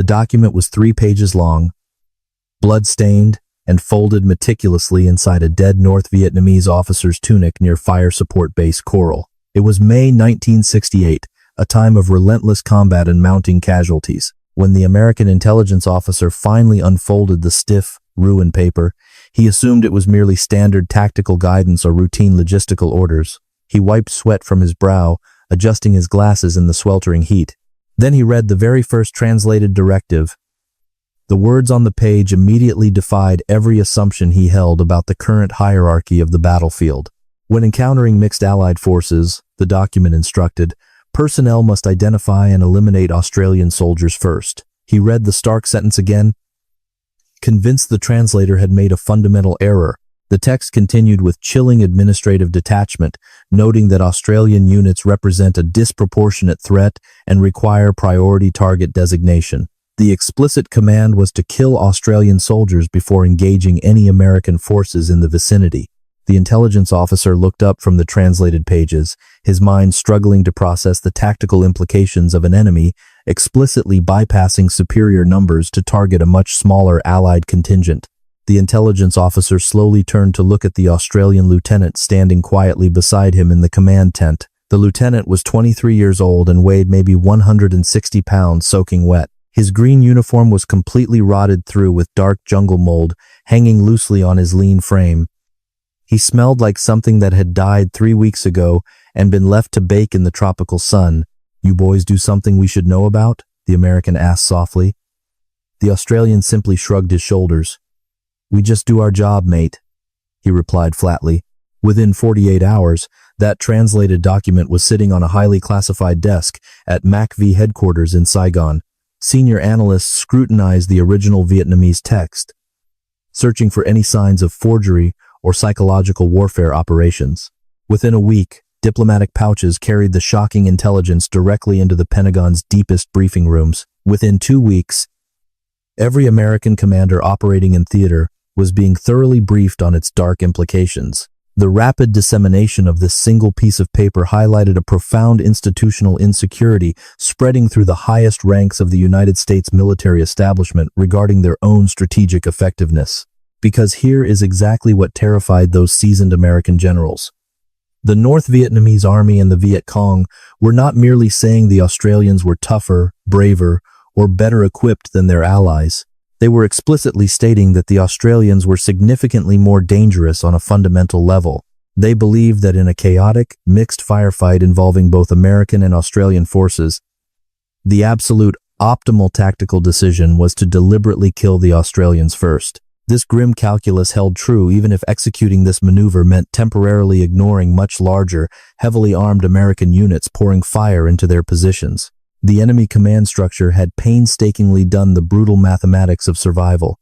The document was 3 pages long, blood-stained, and folded meticulously inside a dead North Vietnamese officer's tunic near Fire Support Base Coral. It was May 1968, a time of relentless combat and mounting casualties. When the American intelligence officer finally unfolded the stiff, ruined paper, he assumed it was merely standard tactical guidance or routine logistical orders. He wiped sweat from his brow, adjusting his glasses in the sweltering heat. Then he read the very first translated directive. The words on the page immediately defied every assumption he held about the current hierarchy of the battlefield. When encountering mixed Allied forces, the document instructed, personnel must identify and eliminate Australian soldiers first. He read the stark sentence again, convinced the translator had made a fundamental error. The text continued with chilling administrative detachment, noting that Australian units represent a disproportionate threat and require priority target designation. The explicit command was to kill Australian soldiers before engaging any American forces in the vicinity. The intelligence officer looked up from the translated pages, his mind struggling to process the tactical implications of an enemy explicitly bypassing superior numbers to target a much smaller Allied contingent. The intelligence officer slowly turned to look at the Australian lieutenant standing quietly beside him in the command tent. The lieutenant was 23 years old and weighed maybe 160 pounds soaking wet. His green uniform was completely rotted through with dark jungle mold hanging loosely on his lean frame. He smelled like something that had died 3 weeks ago and been left to bake in the tropical sun. "You boys do something we should know about?" the American asked softly. The Australian simply shrugged his shoulders. "We just do our job, mate," he replied flatly. Within 48 hours, that translated document was sitting on a highly classified desk at MACV headquarters in Saigon. Senior analysts scrutinized the original Vietnamese text, searching for any signs of forgery or psychological warfare operations. Within a week, diplomatic pouches carried the shocking intelligence directly into the Pentagon's deepest briefing rooms. Within 2 weeks, every American commander operating in theater was being thoroughly briefed on its dark implications. The rapid dissemination of this single piece of paper highlighted a profound institutional insecurity spreading through the highest ranks of the United States military establishment regarding their own strategic effectiveness. Because here is exactly what terrified those seasoned American generals. The North Vietnamese Army and the Viet Cong were not merely saying the Australians were tougher, braver, or better equipped than their allies. They were explicitly stating that the Australians were significantly more dangerous on a fundamental level. They believed that in a chaotic, mixed firefight involving both American and Australian forces, the absolute optimal tactical decision was to deliberately kill the Australians first. This grim calculus held true even if executing this maneuver meant temporarily ignoring much larger, heavily armed American units pouring fire into their positions. The enemy command structure had painstakingly done the brutal mathematics of survival.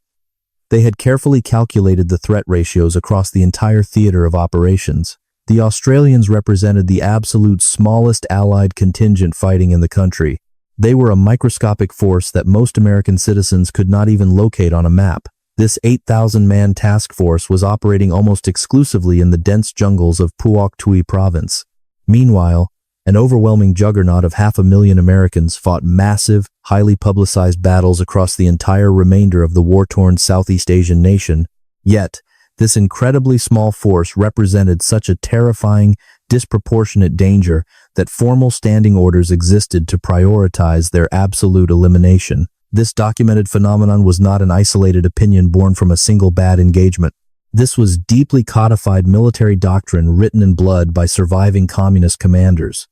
They had carefully calculated the threat ratios across the entire theater of operations. The Australians represented the absolute smallest Allied contingent fighting in the country. They were a microscopic force that most American citizens could not even locate on a map. This 8,000-man task force was operating almost exclusively in the dense jungles of Phuoc Tuy province. Meanwhile, an overwhelming juggernaut of 500,000 Americans fought massive, highly publicized battles across the entire remainder of the war-torn Southeast Asian nation. Yet, this incredibly small force represented such a terrifying, disproportionate danger that formal standing orders existed to prioritize their absolute elimination. This documented phenomenon was not an isolated opinion born from a single bad engagement. This was deeply codified military doctrine written in blood by surviving communist commanders.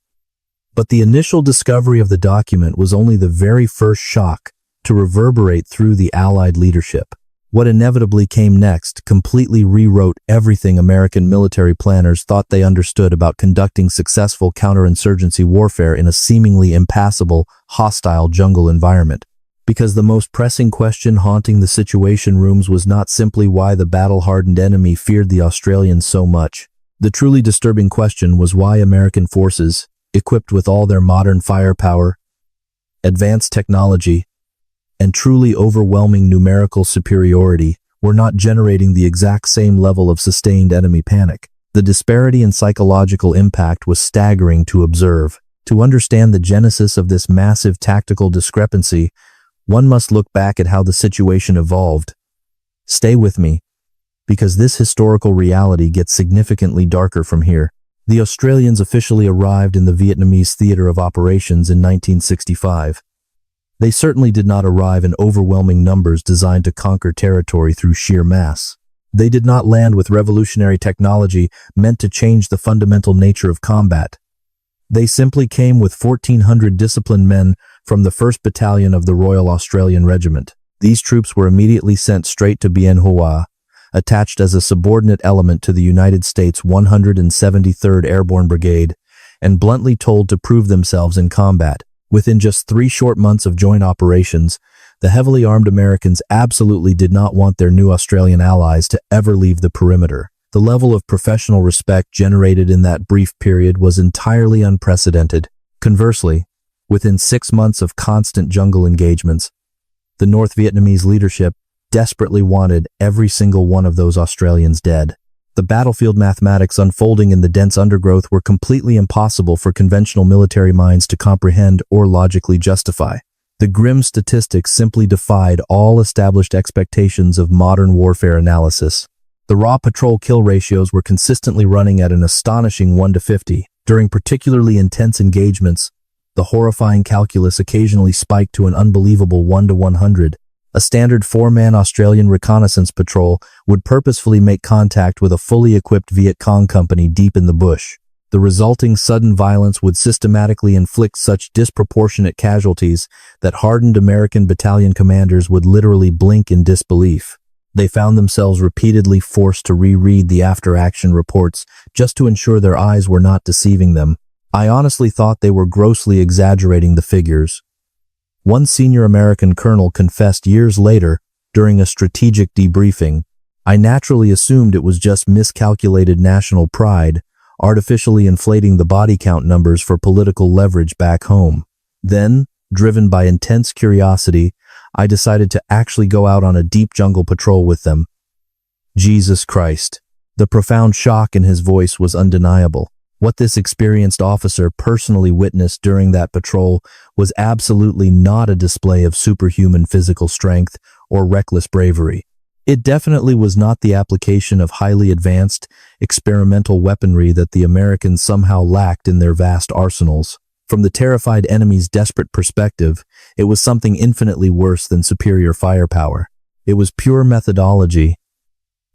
But the initial discovery of the document was only the very first shock to reverberate through the Allied leadership. What inevitably came next completely rewrote everything American military planners thought they understood about conducting successful counterinsurgency warfare in a seemingly impassable, hostile jungle environment. Because the most pressing question haunting the Situation Rooms was not simply why the battle-hardened enemy feared the Australians so much. The truly disturbing question was why American forces, equipped with all their modern firepower, advanced technology, and truly overwhelming numerical superiority, were not generating the exact same level of sustained enemy panic. The disparity in psychological impact was staggering to observe. To understand the genesis of this massive tactical discrepancy, one must look back at how the situation evolved. Stay with me, because this historical reality gets significantly darker from here. The Australians officially arrived in the Vietnamese theater of operations in 1965. They certainly did not arrive in overwhelming numbers designed to conquer territory through sheer mass. They did not land with revolutionary technology meant to change the fundamental nature of combat. They simply came with 1,400 disciplined men from the 1st Battalion of the Royal Australian Regiment. These troops were immediately sent straight to Bien Hoa, attached as a subordinate element to the United States 173rd Airborne Brigade, and bluntly told to prove themselves in combat. Within just 3 short months of joint operations, the heavily armed Americans absolutely did not want their new Australian allies to ever leave the perimeter. The level of professional respect generated in that brief period was entirely unprecedented. Conversely, within 6 months of constant jungle engagements, the North Vietnamese leadership desperately wanted every single one of those Australians dead. The battlefield mathematics unfolding in the dense undergrowth were completely impossible for conventional military minds to comprehend or logically justify. The grim statistics simply defied all established expectations of modern warfare analysis. The raw patrol kill ratios were consistently running at an astonishing 1-50. During particularly intense engagements, the horrifying calculus occasionally spiked to an unbelievable 1-100. A standard 4-man Australian reconnaissance patrol would purposefully make contact with a fully equipped Viet Cong company deep in the bush. The resulting sudden violence would systematically inflict such disproportionate casualties that hardened American battalion commanders would literally blink in disbelief. They found themselves repeatedly forced to reread the after-action reports just to ensure their eyes were not deceiving them. I honestly thought they were grossly exaggerating the figures. One senior American colonel confessed years later during a strategic debriefing, "I naturally assumed it was just miscalculated national pride, artificially inflating the body count numbers for political leverage back home. Then, driven by intense curiosity, I decided to actually go out on a deep jungle patrol with them." Jesus Christ. The profound shock in his voice was undeniable. What this experienced officer personally witnessed during that patrol was absolutely not a display of superhuman physical strength or reckless bravery. It definitely was not the application of highly advanced, experimental weaponry that the Americans somehow lacked in their vast arsenals. From the terrified enemy's desperate perspective, it was something infinitely worse than superior firepower. It was pure methodology.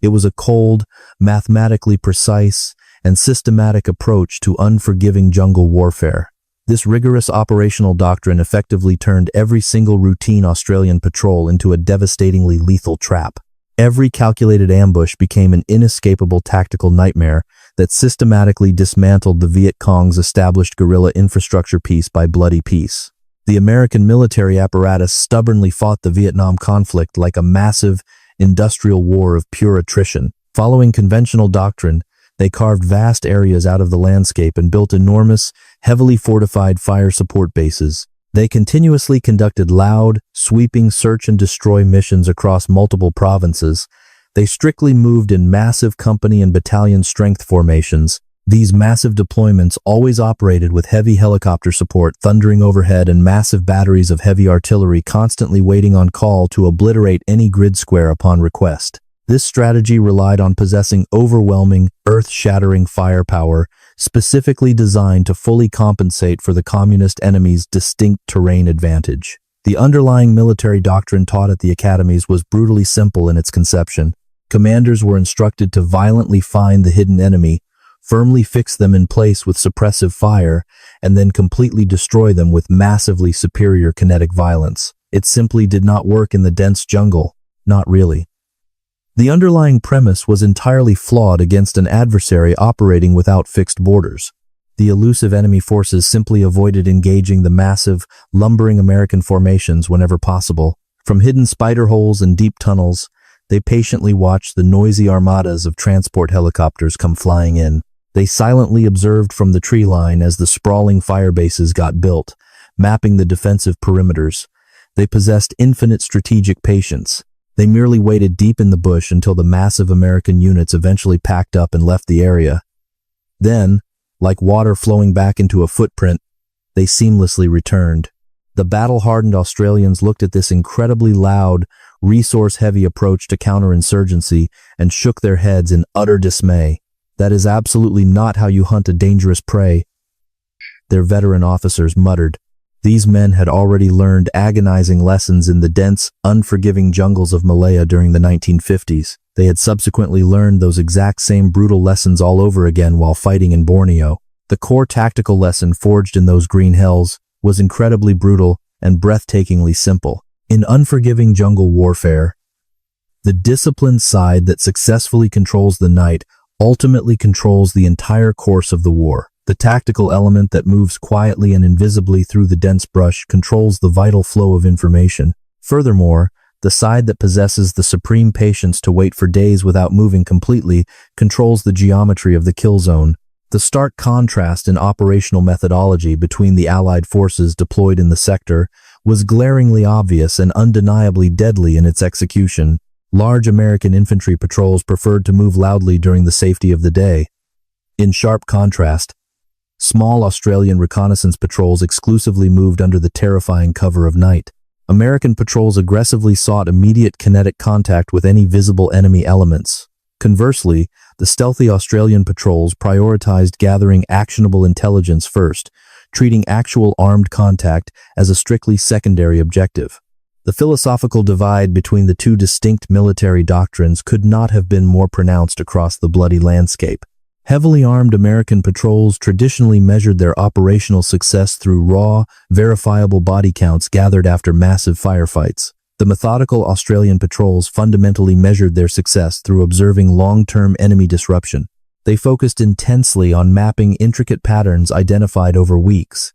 It was a cold, mathematically precise, and systematic approach to unforgiving jungle warfare. This rigorous operational doctrine effectively turned every single routine Australian patrol into a devastatingly lethal trap. Every calculated ambush became an inescapable tactical nightmare that systematically dismantled the Viet Cong's established guerrilla infrastructure piece by bloody piece. The American military apparatus stubbornly fought the Vietnam conflict like a massive industrial war of pure attrition. Following conventional doctrine, they carved vast areas out of the landscape and built enormous, heavily fortified fire support bases. They continuously conducted loud, sweeping search and destroy missions across multiple provinces. They strictly moved in massive company and battalion strength formations. These massive deployments always operated with heavy helicopter support thundering overhead and massive batteries of heavy artillery constantly waiting on call to obliterate any grid square upon request. This strategy relied on possessing overwhelming, earth-shattering firepower, specifically designed to fully compensate for the communist enemy's distinct terrain advantage. The underlying military doctrine taught at the academies was brutally simple in its conception. Commanders were instructed to violently find the hidden enemy, firmly fix them in place with suppressive fire, and then completely destroy them with massively superior kinetic violence. It simply did not work in the dense jungle. Not really. The underlying premise was entirely flawed against an adversary operating without fixed borders. The elusive enemy forces simply avoided engaging the massive, lumbering American formations whenever possible. From hidden spider holes and deep tunnels, they patiently watched the noisy armadas of transport helicopters come flying in. They silently observed from the tree line as the sprawling fire bases got built, mapping the defensive perimeters. They possessed infinite strategic patience. They merely waited deep in the bush until the massive American units eventually packed up and left the area. Then, like water flowing back into a footprint, they seamlessly returned. The battle-hardened Australians looked at this incredibly loud, resource-heavy approach to counterinsurgency and shook their heads in utter dismay. "That is absolutely not how you hunt a dangerous prey," their veteran officers muttered. These men had already learned agonizing lessons in the dense, unforgiving jungles of Malaya during the 1950s. They had subsequently learned those exact same brutal lessons all over again while fighting in Borneo. The core tactical lesson forged in those green hells was incredibly brutal and breathtakingly simple. In unforgiving jungle warfare, the disciplined side that successfully controls the night ultimately controls the entire course of the war. The tactical element that moves quietly and invisibly through the dense brush controls the vital flow of information. Furthermore, the side that possesses the supreme patience to wait for days without moving completely controls the geometry of the kill zone. The stark contrast in operational methodology between the Allied forces deployed in the sector was glaringly obvious and undeniably deadly in its execution. Large American infantry patrols preferred to move loudly during the safety of the day. In sharp contrast, small Australian reconnaissance patrols exclusively moved under the terrifying cover of night. American patrols aggressively sought immediate kinetic contact with any visible enemy elements. Conversely, the stealthy Australian patrols prioritized gathering actionable intelligence first, treating actual armed contact as a strictly secondary objective. The philosophical divide between the two distinct military doctrines could not have been more pronounced across the bloody landscape. Heavily armed American patrols traditionally measured their operational success through raw, verifiable body counts gathered after massive firefights. The methodical Australian patrols fundamentally measured their success through observing long-term enemy disruption. They focused intensely on mapping intricate patterns identified over weeks.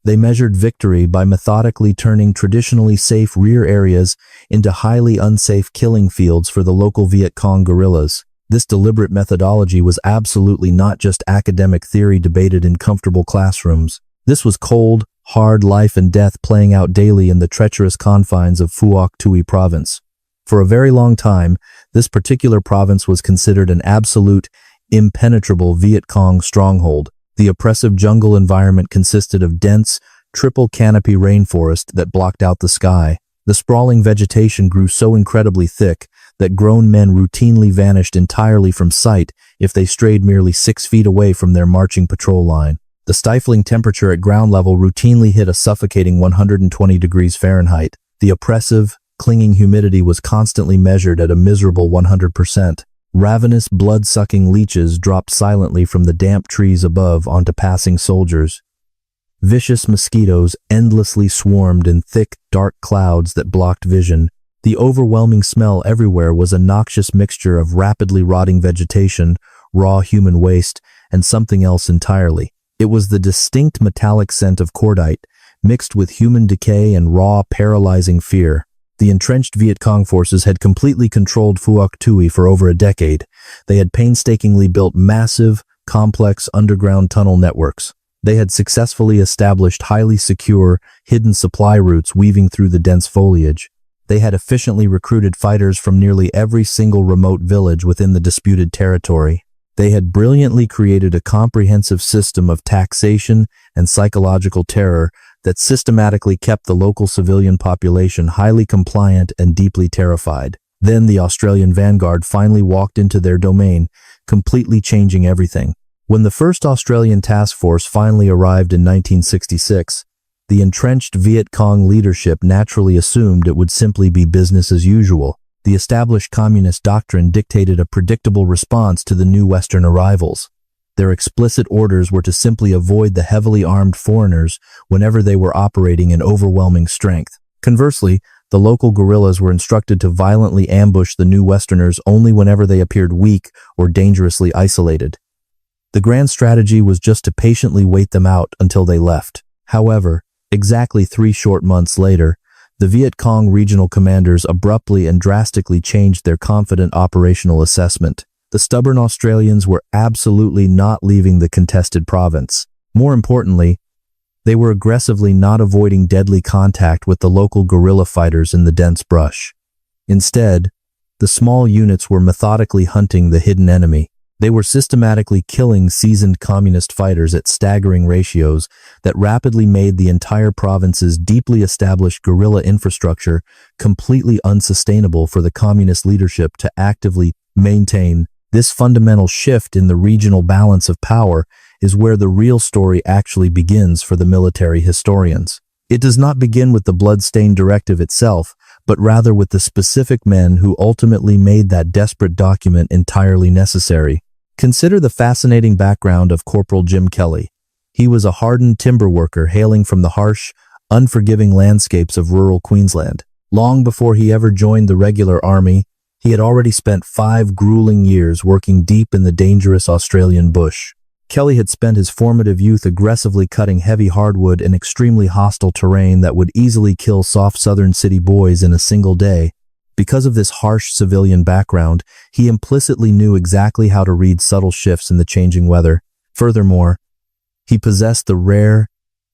They measured victory by methodically turning traditionally safe rear areas into highly unsafe killing fields for the local Viet Cong guerrillas. This deliberate methodology was absolutely not just academic theory debated in comfortable classrooms. This was cold, hard life and death playing out daily in the treacherous confines of Phuoc Tuy province. For a very long time, this particular province was considered an absolute, impenetrable Viet Cong stronghold. The oppressive jungle environment consisted of dense, triple canopy rainforest that blocked out the sky. The sprawling vegetation grew so incredibly thick that grown men routinely vanished entirely from sight if they strayed merely 6 feet away from their marching patrol line. The stifling temperature at ground level routinely hit a suffocating 120 degrees Fahrenheit. The oppressive, clinging humidity was constantly measured at a miserable 100%. Ravenous, blood-sucking leeches dropped silently from the damp trees above onto passing soldiers. Vicious mosquitoes endlessly swarmed in thick, dark clouds that blocked vision. The overwhelming smell everywhere was a noxious mixture of rapidly rotting vegetation, raw human waste, and something else entirely. It was the distinct metallic scent of cordite, mixed with human decay and raw, paralyzing fear. The entrenched Viet Cong forces had completely controlled Phuoc Tuy for over a decade. They had painstakingly built massive, complex underground tunnel networks. They had successfully established highly secure, hidden supply routes weaving through the dense foliage. They had efficiently recruited fighters from nearly every single remote village within the disputed territory. They had brilliantly created a comprehensive system of taxation and psychological terror that systematically kept the local civilian population highly compliant and deeply terrified. Then the Australian vanguard finally walked into their domain, completely changing everything. When the first Australian task force finally arrived in 1966, the entrenched Viet Cong leadership naturally assumed it would simply be business as usual. The established communist doctrine dictated a predictable response to the new Western arrivals. Their explicit orders were to simply avoid the heavily armed foreigners whenever they were operating in overwhelming strength. Conversely, the local guerrillas were instructed to violently ambush the new Westerners only whenever they appeared weak or dangerously isolated. The grand strategy was just to patiently wait them out until they left. However, exactly 3 short months later, the Viet Cong regional commanders abruptly and drastically changed their confident operational assessment. The stubborn Australians were absolutely not leaving the contested province. More importantly, they were aggressively not avoiding deadly contact with the local guerrilla fighters in the dense brush. Instead, the small units were methodically hunting the hidden enemy. They were systematically killing seasoned communist fighters at staggering ratios that rapidly made the entire province's deeply established guerrilla infrastructure completely unsustainable for the communist leadership to actively maintain. This fundamental shift in the regional balance of power is where the real story actually begins for the military historians. It does not begin with the blood-stained directive itself, but rather with the specific men who ultimately made that desperate document entirely necessary. Consider the fascinating background of Corporal Jim Kelly. He was a hardened timber worker hailing from the harsh, unforgiving landscapes of rural Queensland. Long before he ever joined the regular army, he had already spent 5 grueling years working deep in the dangerous Australian bush. Kelly had spent his formative youth aggressively cutting heavy hardwood in extremely hostile terrain that would easily kill soft southern city boys in a single day. Because of this harsh civilian background, he implicitly knew exactly how to read subtle shifts in the changing weather. Furthermore, he possessed the rare,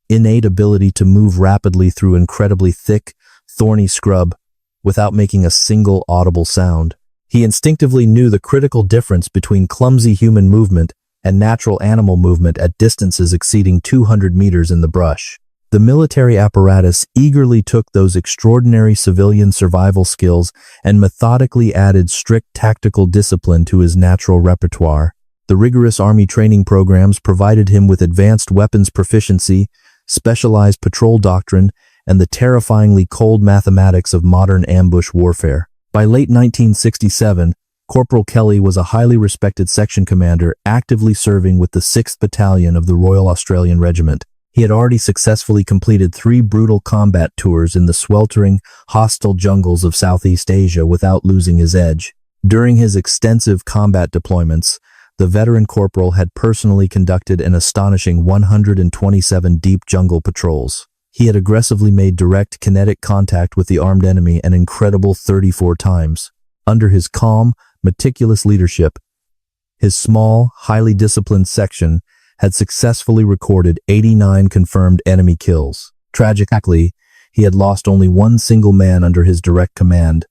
innate ability to move rapidly through incredibly thick, thorny scrub without making a single audible sound. He instinctively knew the critical difference between clumsy human movement and natural animal movement at distances exceeding 200 meters in the brush. The military apparatus eagerly took those extraordinary civilian survival skills and methodically added strict tactical discipline to his natural repertoire. The rigorous army training programs provided him with advanced weapons proficiency, specialized patrol doctrine, and the terrifyingly cold mathematics of modern ambush warfare. By late 1967, Corporal Kelly was a highly respected section commander actively serving with the 6th Battalion of the Royal Australian Regiment. He had already successfully completed 3 brutal combat tours in the sweltering, hostile jungles of Southeast Asia without losing his edge. During his extensive combat deployments, the veteran corporal had personally conducted an astonishing 127 deep jungle patrols. He had aggressively made direct kinetic contact with the armed enemy an incredible 34 times. Under his calm, meticulous leadership, his small, highly disciplined section had successfully recorded 89 confirmed enemy kills. Tragically, he had lost only one single man under his direct command,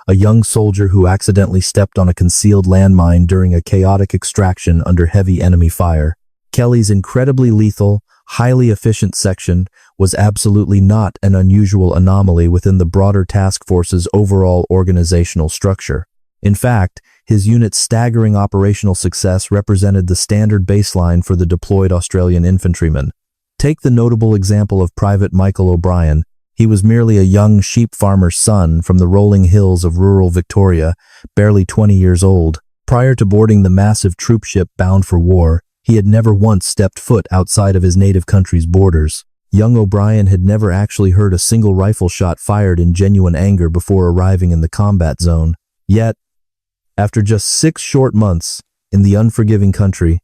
a young soldier who accidentally stepped on a concealed landmine during a chaotic extraction under heavy enemy fire. Kelly's incredibly lethal, highly efficient section was absolutely not an unusual anomaly within the broader task force's overall organizational structure. In fact, his unit's staggering operational success represented the standard baseline for the deployed Australian infantrymen. Take the notable example of Private Michael O'Brien. He was merely a young sheep farmer's son from the rolling hills of rural Victoria, barely 20 years old. Prior to boarding the massive troop ship bound for war, he had never once stepped foot outside of his native country's borders. Young O'Brien had never actually heard a single rifle shot fired in genuine anger before arriving in the combat zone. Yet, after just 6 short months in the unforgiving country,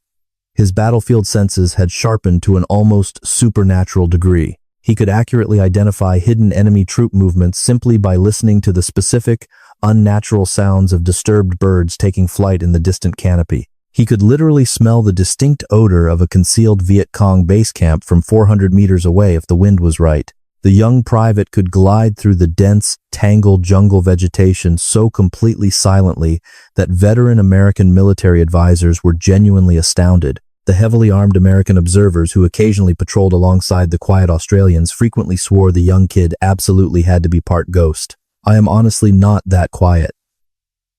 his battlefield senses had sharpened to an almost supernatural degree. He could accurately identify hidden enemy troop movements simply by listening to the specific, unnatural sounds of disturbed birds taking flight in the distant canopy. He could literally smell the distinct odor of a concealed Viet Cong base camp from 400 meters away if the wind was right. The young private could glide through the dense, tangled jungle vegetation so completely silently that veteran American military advisors were genuinely astounded. The heavily armed American observers who occasionally patrolled alongside the quiet Australians frequently swore the young kid absolutely had to be part ghost. "I am honestly not that quiet,"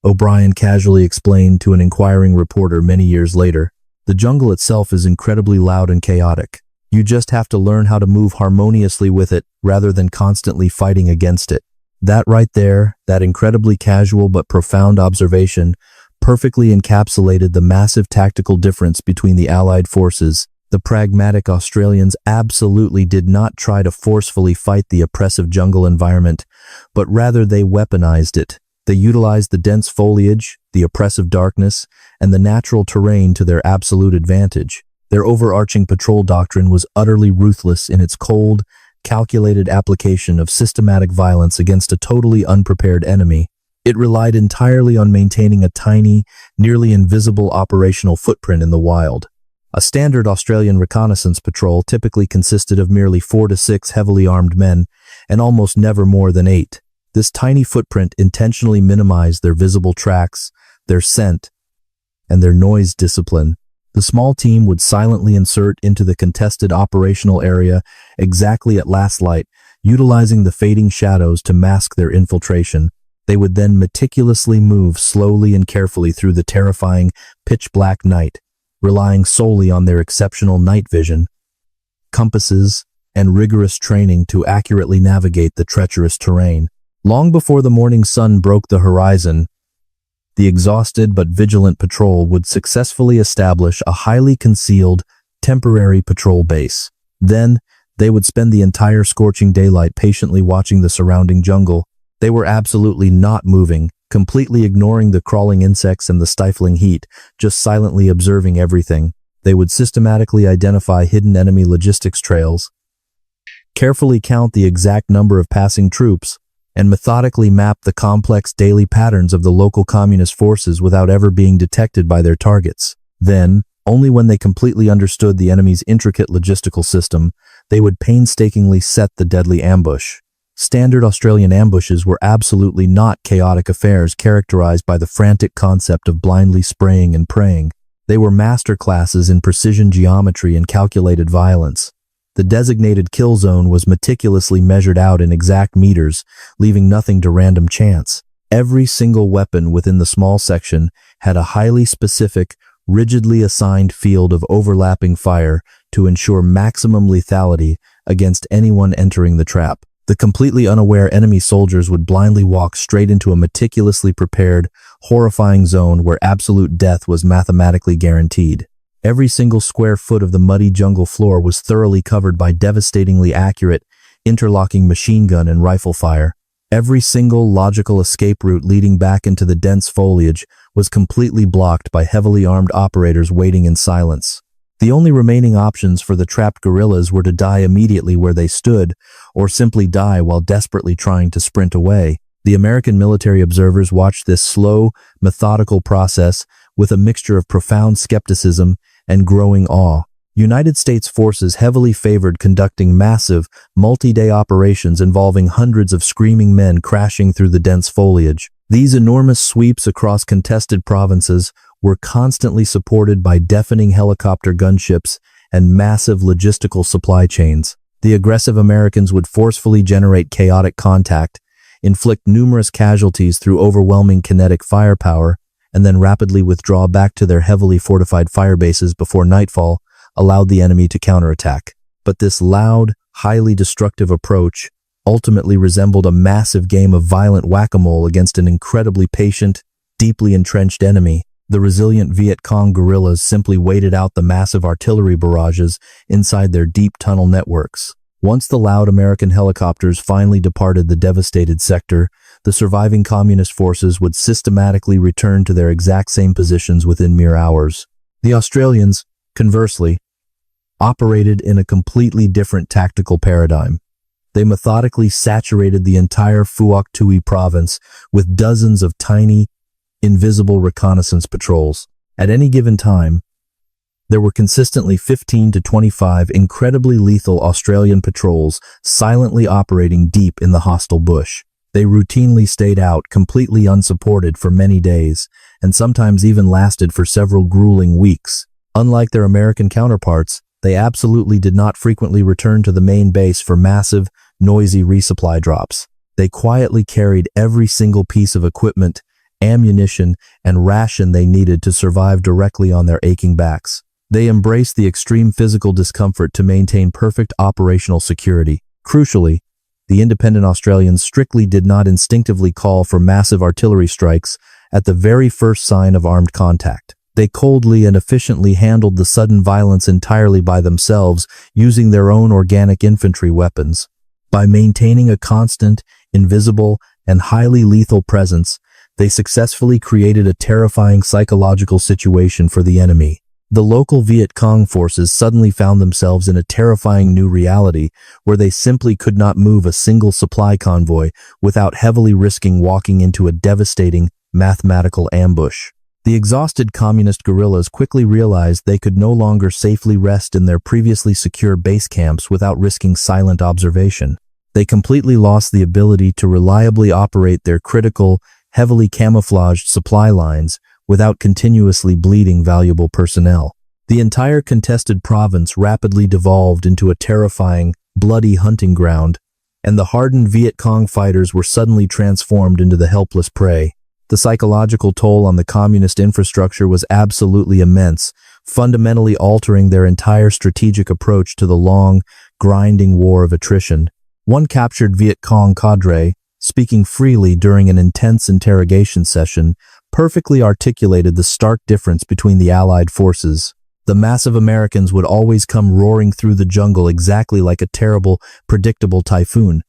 O'Brien casually explained to an inquiring reporter many years later. "The jungle itself is incredibly loud and chaotic. You just have to learn how to move harmoniously with it rather than constantly fighting against it." That right there, that incredibly casual but profound observation, perfectly encapsulated the massive tactical difference between the Allied forces. The pragmatic Australians absolutely did not try to forcefully fight the oppressive jungle environment, but rather they weaponized it. They utilized the dense foliage, the oppressive darkness, and the natural terrain to their absolute advantage. Their overarching patrol doctrine was utterly ruthless in its cold, calculated application of systematic violence against a totally unprepared enemy. It relied entirely on maintaining a tiny, nearly invisible operational footprint in the wild. A standard Australian reconnaissance patrol typically consisted of merely 4 to 6 heavily armed men, and almost never more than 8. This tiny footprint intentionally minimized their visible tracks, their scent, and their noise discipline. The small team would silently insert into the contested operational area exactly at last light, utilizing the fading shadows to mask their infiltration. They would then meticulously move slowly and carefully through the terrifying, pitch-black night, relying solely on their exceptional night vision, compasses, and rigorous training to accurately navigate the treacherous terrain. Long before the morning sun broke the horizon, the exhausted but vigilant patrol would successfully establish a highly concealed, temporary patrol base. Then, they would spend the entire scorching daylight patiently watching the surrounding jungle. They were absolutely not moving, completely ignoring the crawling insects and the stifling heat, just silently observing everything. They would systematically identify hidden enemy logistics trails, carefully count the exact number of passing troops, and methodically map the complex daily patterns of the local communist forces without ever being detected by their targets. Then, only when they completely understood the enemy's intricate logistical system, they would painstakingly set the deadly ambush. Standard Australian ambushes were absolutely not chaotic affairs characterized by the frantic concept of blindly spraying and praying. They were masterclasses in precision geometry and calculated violence. The designated kill zone was meticulously measured out in exact meters, leaving nothing to random chance. Every single weapon within the small section had a highly specific, rigidly assigned field of overlapping fire to ensure maximum lethality against anyone entering the trap. The completely unaware enemy soldiers would blindly walk straight into a meticulously prepared, horrifying zone where absolute death was mathematically guaranteed. Every single square foot of the muddy jungle floor was thoroughly covered by devastatingly accurate, interlocking machine gun and rifle fire. Every single logical escape route leading back into the dense foliage was completely blocked by heavily armed operators waiting in silence. The only remaining options for the trapped guerrillas were to die immediately where they stood, or simply die while desperately trying to sprint away. The American military observers watched this slow, methodical process with a mixture of profound skepticism and growing awe. United States forces heavily favored conducting massive, multi-day operations involving hundreds of screaming men crashing through the dense foliage. These enormous sweeps across contested provinces were constantly supported by deafening helicopter gunships and massive logistical supply chains. The aggressive Americans would forcefully generate chaotic contact, inflict numerous casualties through overwhelming kinetic firepower, and then rapidly withdraw back to their heavily fortified firebases before nightfall allowed the enemy to counterattack. But this loud, highly destructive approach ultimately resembled a massive game of violent whack-a-mole against an incredibly patient, deeply entrenched enemy. The resilient Viet Cong guerrillas simply waited out the massive artillery barrages inside their deep tunnel networks. Once the loud American helicopters finally departed the devastated sector, the surviving communist forces would systematically return to their exact same positions within mere hours. The Australians, conversely, operated in a completely different tactical paradigm. They methodically saturated the entire Phuoc Tuy province with dozens of tiny, invisible reconnaissance patrols. At any given time, there were consistently 15 to 25 incredibly lethal Australian patrols silently operating deep in the hostile bush. They routinely stayed out completely unsupported for many days, and sometimes even lasted for several grueling weeks. Unlike their American counterparts, they absolutely did not frequently return to the main base for massive, noisy resupply drops. They quietly carried every single piece of equipment, ammunition, and ration they needed to survive directly on their aching backs. They embraced the extreme physical discomfort to maintain perfect operational security. Crucially, the independent Australians strictly did not instinctively call for massive artillery strikes at the very first sign of armed contact. They coldly and efficiently handled the sudden violence entirely by themselves, using their own organic infantry weapons. By maintaining a constant, invisible, and highly lethal presence, they successfully created a terrifying psychological situation for the enemy. The local Viet Cong forces suddenly found themselves in a terrifying new reality where they simply could not move a single supply convoy without heavily risking walking into a devastating mathematical ambush. The exhausted communist guerrillas quickly realized they could no longer safely rest in their previously secure base camps without risking silent observation. They completely lost the ability to reliably operate their critical, heavily camouflaged supply lines without continuously bleeding valuable personnel. The entire contested province rapidly devolved into a terrifying, bloody hunting ground, and the hardened Viet Cong fighters were suddenly transformed into the helpless prey. The psychological toll on the communist infrastructure was absolutely immense, fundamentally altering their entire strategic approach to the long, grinding war of attrition. One captured Viet Cong cadre, speaking freely during an intense interrogation session, perfectly articulated the stark difference between the Allied forces. The massive Americans would always come roaring through the jungle exactly like a terrible, predictable typhoon.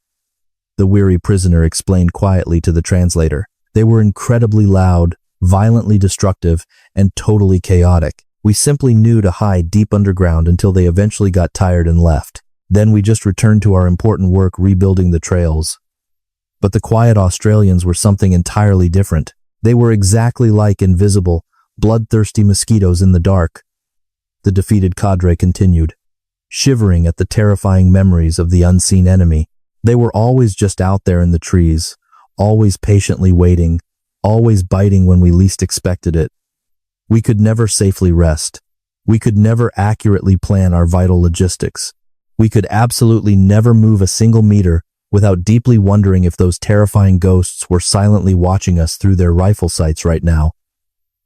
The weary prisoner explained quietly to the translator. They were incredibly loud, violently destructive, and totally chaotic. We simply knew to hide deep underground until they eventually got tired and left. Then we just returned to our important work rebuilding the trails. But the quiet Australians were something entirely different. They were exactly like invisible, bloodthirsty mosquitoes in the dark. The defeated cadre continued, shivering at the terrifying memories of the unseen enemy. They were always just out there in the trees, always patiently waiting, always biting when we least expected it. We could never safely rest. We could never accurately plan our vital logistics. We could absolutely never move a single meter without deeply wondering if those terrifying ghosts were silently watching us through their rifle sights right now.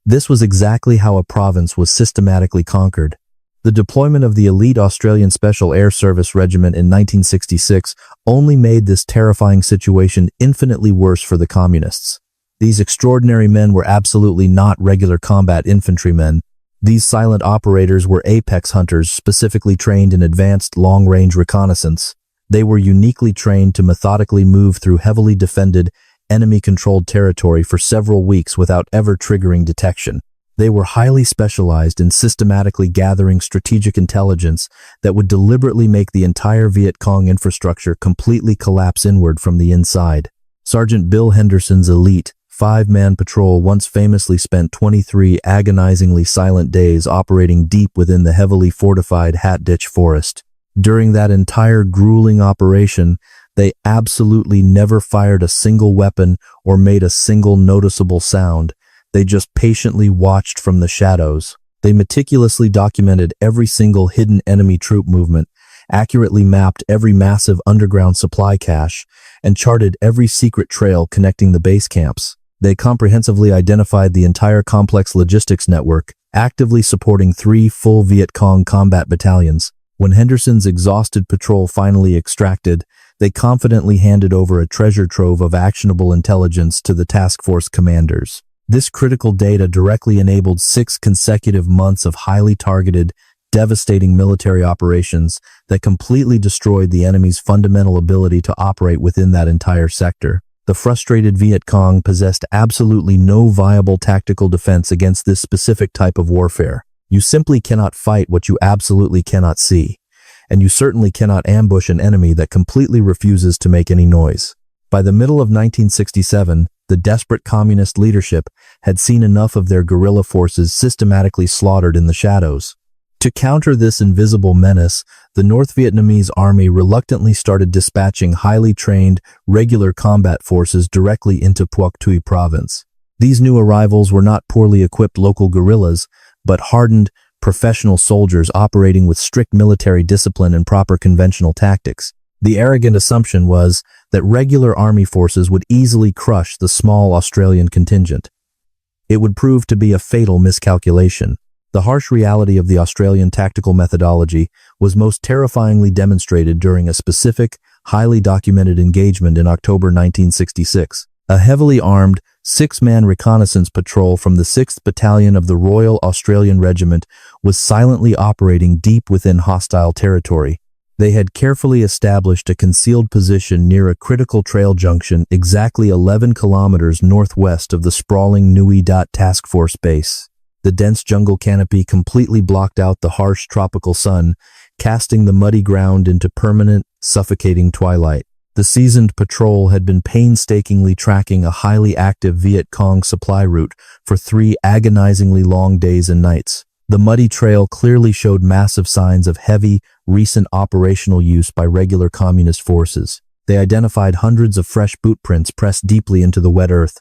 This was exactly how a province was systematically conquered. The deployment of the elite Australian Special Air Service Regiment in 1966 only made this terrifying situation infinitely worse for the communists. These extraordinary men were absolutely not regular combat infantrymen. These silent operators were apex hunters specifically trained in advanced long-range reconnaissance. They were uniquely trained to methodically move through heavily defended, enemy-controlled territory for several weeks without ever triggering detection. They were highly specialized in systematically gathering strategic intelligence that would deliberately make the entire Viet Cong infrastructure completely collapse inward from the inside. Sergeant Bill Henderson's elite, 5-man patrol once famously spent 23 agonizingly silent days operating deep within the heavily fortified Hatditch Forest. During that entire grueling operation, they absolutely never fired a single weapon or made a single noticeable sound. They just patiently watched from the shadows. They meticulously documented every single hidden enemy troop movement, accurately mapped every massive underground supply cache, and charted every secret trail connecting the base camps. They comprehensively identified the entire complex logistics network, actively supporting 3 full Viet Cong combat battalions. When Henderson's exhausted patrol finally extracted, they confidently handed over a treasure trove of actionable intelligence to the task force commanders. This critical data directly enabled 6 consecutive months of highly targeted, devastating military operations that completely destroyed the enemy's fundamental ability to operate within that entire sector. The frustrated Viet Cong possessed absolutely no viable tactical defense against this specific type of warfare. You simply cannot fight what you absolutely cannot see, and you certainly cannot ambush an enemy that completely refuses to make any noise. By the middle of 1967, the desperate communist leadership had seen enough of their guerrilla forces systematically slaughtered in the shadows. To counter this invisible menace, the North Vietnamese army reluctantly started dispatching highly trained, regular combat forces directly into Quoc Tuy province. These new arrivals were not poorly equipped local guerrillas, but hardened, professional soldiers operating with strict military discipline and proper conventional tactics. The arrogant assumption was that regular army forces would easily crush the small Australian contingent. It would prove to be a fatal miscalculation. The harsh reality of the Australian tactical methodology was most terrifyingly demonstrated during a specific, highly documented engagement in October 1966. A heavily armed, 6-man reconnaissance patrol from the 6th Battalion of the Royal Australian Regiment was silently operating deep within hostile territory. They had carefully established a concealed position near a critical trail junction exactly 11 kilometers northwest of the sprawling Nui Dat Task Force base. The dense jungle canopy completely blocked out the harsh tropical sun, casting the muddy ground into permanent, suffocating twilight. The seasoned patrol had been painstakingly tracking a highly active Viet Cong supply route for 3 agonizingly long days and nights. The muddy trail clearly showed massive signs of heavy, recent operational use by regular communist forces. They identified hundreds of fresh boot prints pressed deeply into the wet earth.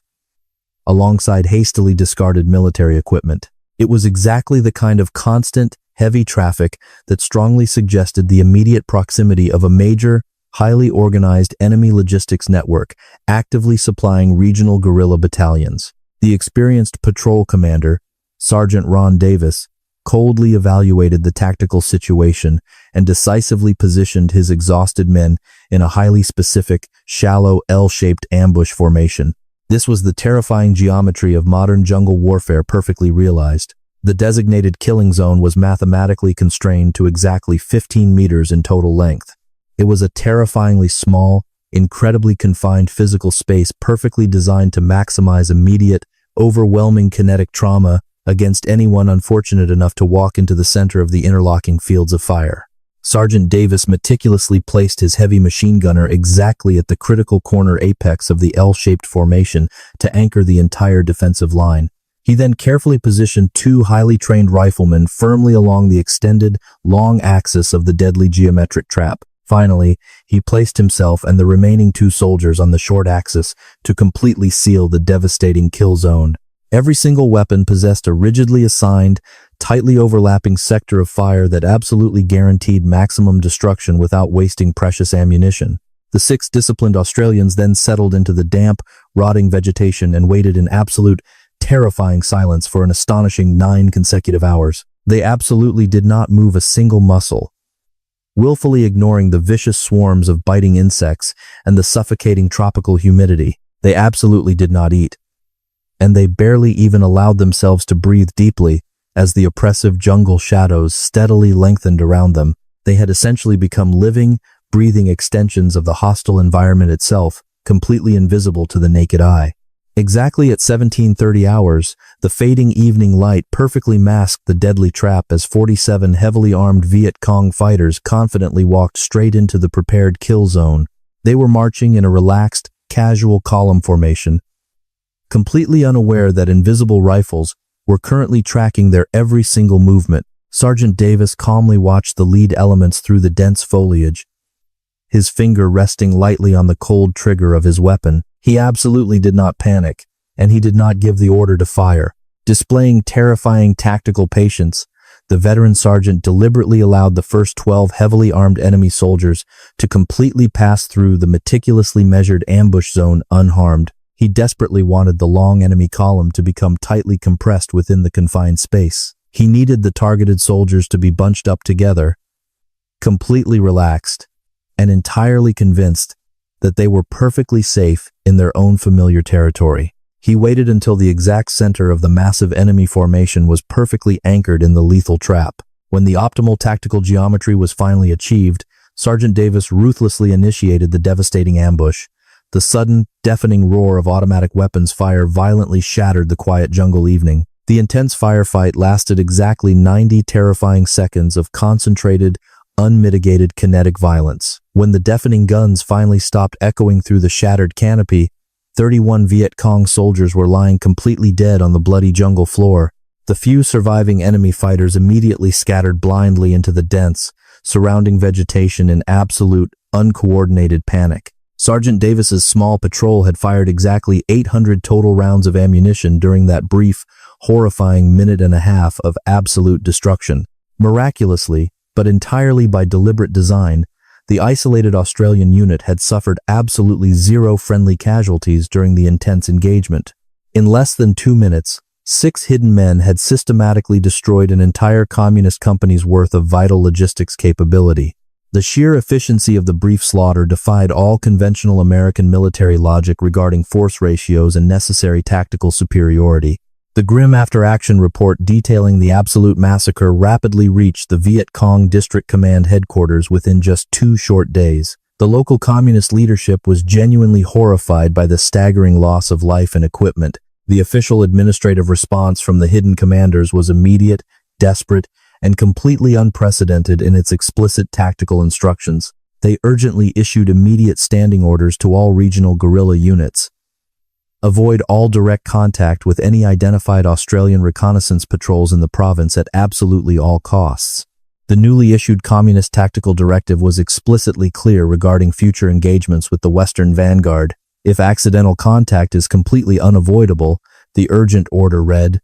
alongside hastily discarded military equipment. It was exactly the kind of constant, heavy traffic that strongly suggested the immediate proximity of a major, highly organized enemy logistics network actively supplying regional guerrilla battalions. The experienced patrol commander, Sergeant Ron Davis, coldly evaluated the tactical situation and decisively positioned his exhausted men in a highly specific, shallow L-shaped ambush formation. This was the terrifying geometry of modern jungle warfare perfectly realized. The designated killing zone was mathematically constrained to exactly 15 meters in total length. It was a terrifyingly small, incredibly confined physical space perfectly designed to maximize immediate, overwhelming kinetic trauma against anyone unfortunate enough to walk into the center of the interlocking fields of fire. Sergeant Davis meticulously placed his heavy machine gunner exactly at the critical corner apex of the L-shaped formation to anchor the entire defensive line. He then carefully positioned two highly trained riflemen firmly along the extended, long axis of the deadly geometric trap. Finally, he placed himself and the remaining two soldiers on the short axis to completely seal the devastating kill zone. Every single weapon possessed a rigidly assigned, tightly overlapping sector of fire that absolutely guaranteed maximum destruction without wasting precious ammunition. The 6 disciplined Australians then settled into the damp, rotting vegetation and waited in absolute, terrifying silence for an astonishing 9 consecutive hours. They absolutely did not move a single muscle, willfully ignoring the vicious swarms of biting insects and the suffocating tropical humidity. They absolutely did not eat, and they barely even allowed themselves to breathe deeply as the oppressive jungle shadows steadily lengthened around them. They had essentially become living, breathing extensions of the hostile environment itself, completely invisible to the naked eye. Exactly at 17:30 hours, the fading evening light perfectly masked the deadly trap as 47 heavily armed Viet Cong fighters confidently walked straight into the prepared kill zone. They were marching in a relaxed, casual column formation, completely unaware that invisible rifles were currently tracking their every single movement. Sergeant Davis calmly watched the lead elements through the dense foliage, his finger resting lightly on the cold trigger of his weapon. He absolutely did not panic, and he did not give the order to fire. Displaying terrifying tactical patience, the veteran sergeant deliberately allowed the first 12 heavily armed enemy soldiers to completely pass through the meticulously measured ambush zone unharmed. He desperately wanted the long enemy column to become tightly compressed within the confined space. He needed the targeted soldiers to be bunched up together, completely relaxed, and entirely convinced that they were perfectly safe in their own familiar territory. He waited until the exact center of the massive enemy formation was perfectly anchored in the lethal trap. When the optimal tactical geometry was finally achieved, Sergeant Davis ruthlessly initiated the devastating ambush. The sudden, deafening roar of automatic weapons fire violently shattered the quiet jungle evening. The intense firefight lasted exactly 90 terrifying seconds of concentrated, unmitigated kinetic violence. When the deafening guns finally stopped echoing through the shattered canopy, 31 Viet Cong soldiers were lying completely dead on the bloody jungle floor. The few surviving enemy fighters immediately scattered blindly into the dense, surrounding vegetation in absolute, uncoordinated panic. Sergeant Davis's small patrol had fired exactly 800 total rounds of ammunition during that brief, horrifying minute and a half of absolute destruction. Miraculously, but entirely by deliberate design, the isolated Australian unit had suffered absolutely zero friendly casualties during the intense engagement. In less than 2 minutes, 6 hidden men had systematically destroyed an entire communist company's worth of vital logistics capability. The sheer efficiency of the brief slaughter defied all conventional American military logic regarding force ratios and necessary tactical superiority. The grim after-action report detailing the absolute massacre rapidly reached the Viet Cong District Command headquarters within just 2 short days. The local communist leadership was genuinely horrified by the staggering loss of life and equipment. The official administrative response from the hidden commanders was immediate, desperate, and completely unprecedented in its explicit tactical instructions. They urgently issued immediate standing orders to all regional guerrilla units. Avoid all direct contact with any identified Australian reconnaissance patrols in the province at absolutely all costs. The newly issued Communist Tactical Directive was explicitly clear regarding future engagements with the Western Vanguard. If accidental contact is completely unavoidable, The urgent order read,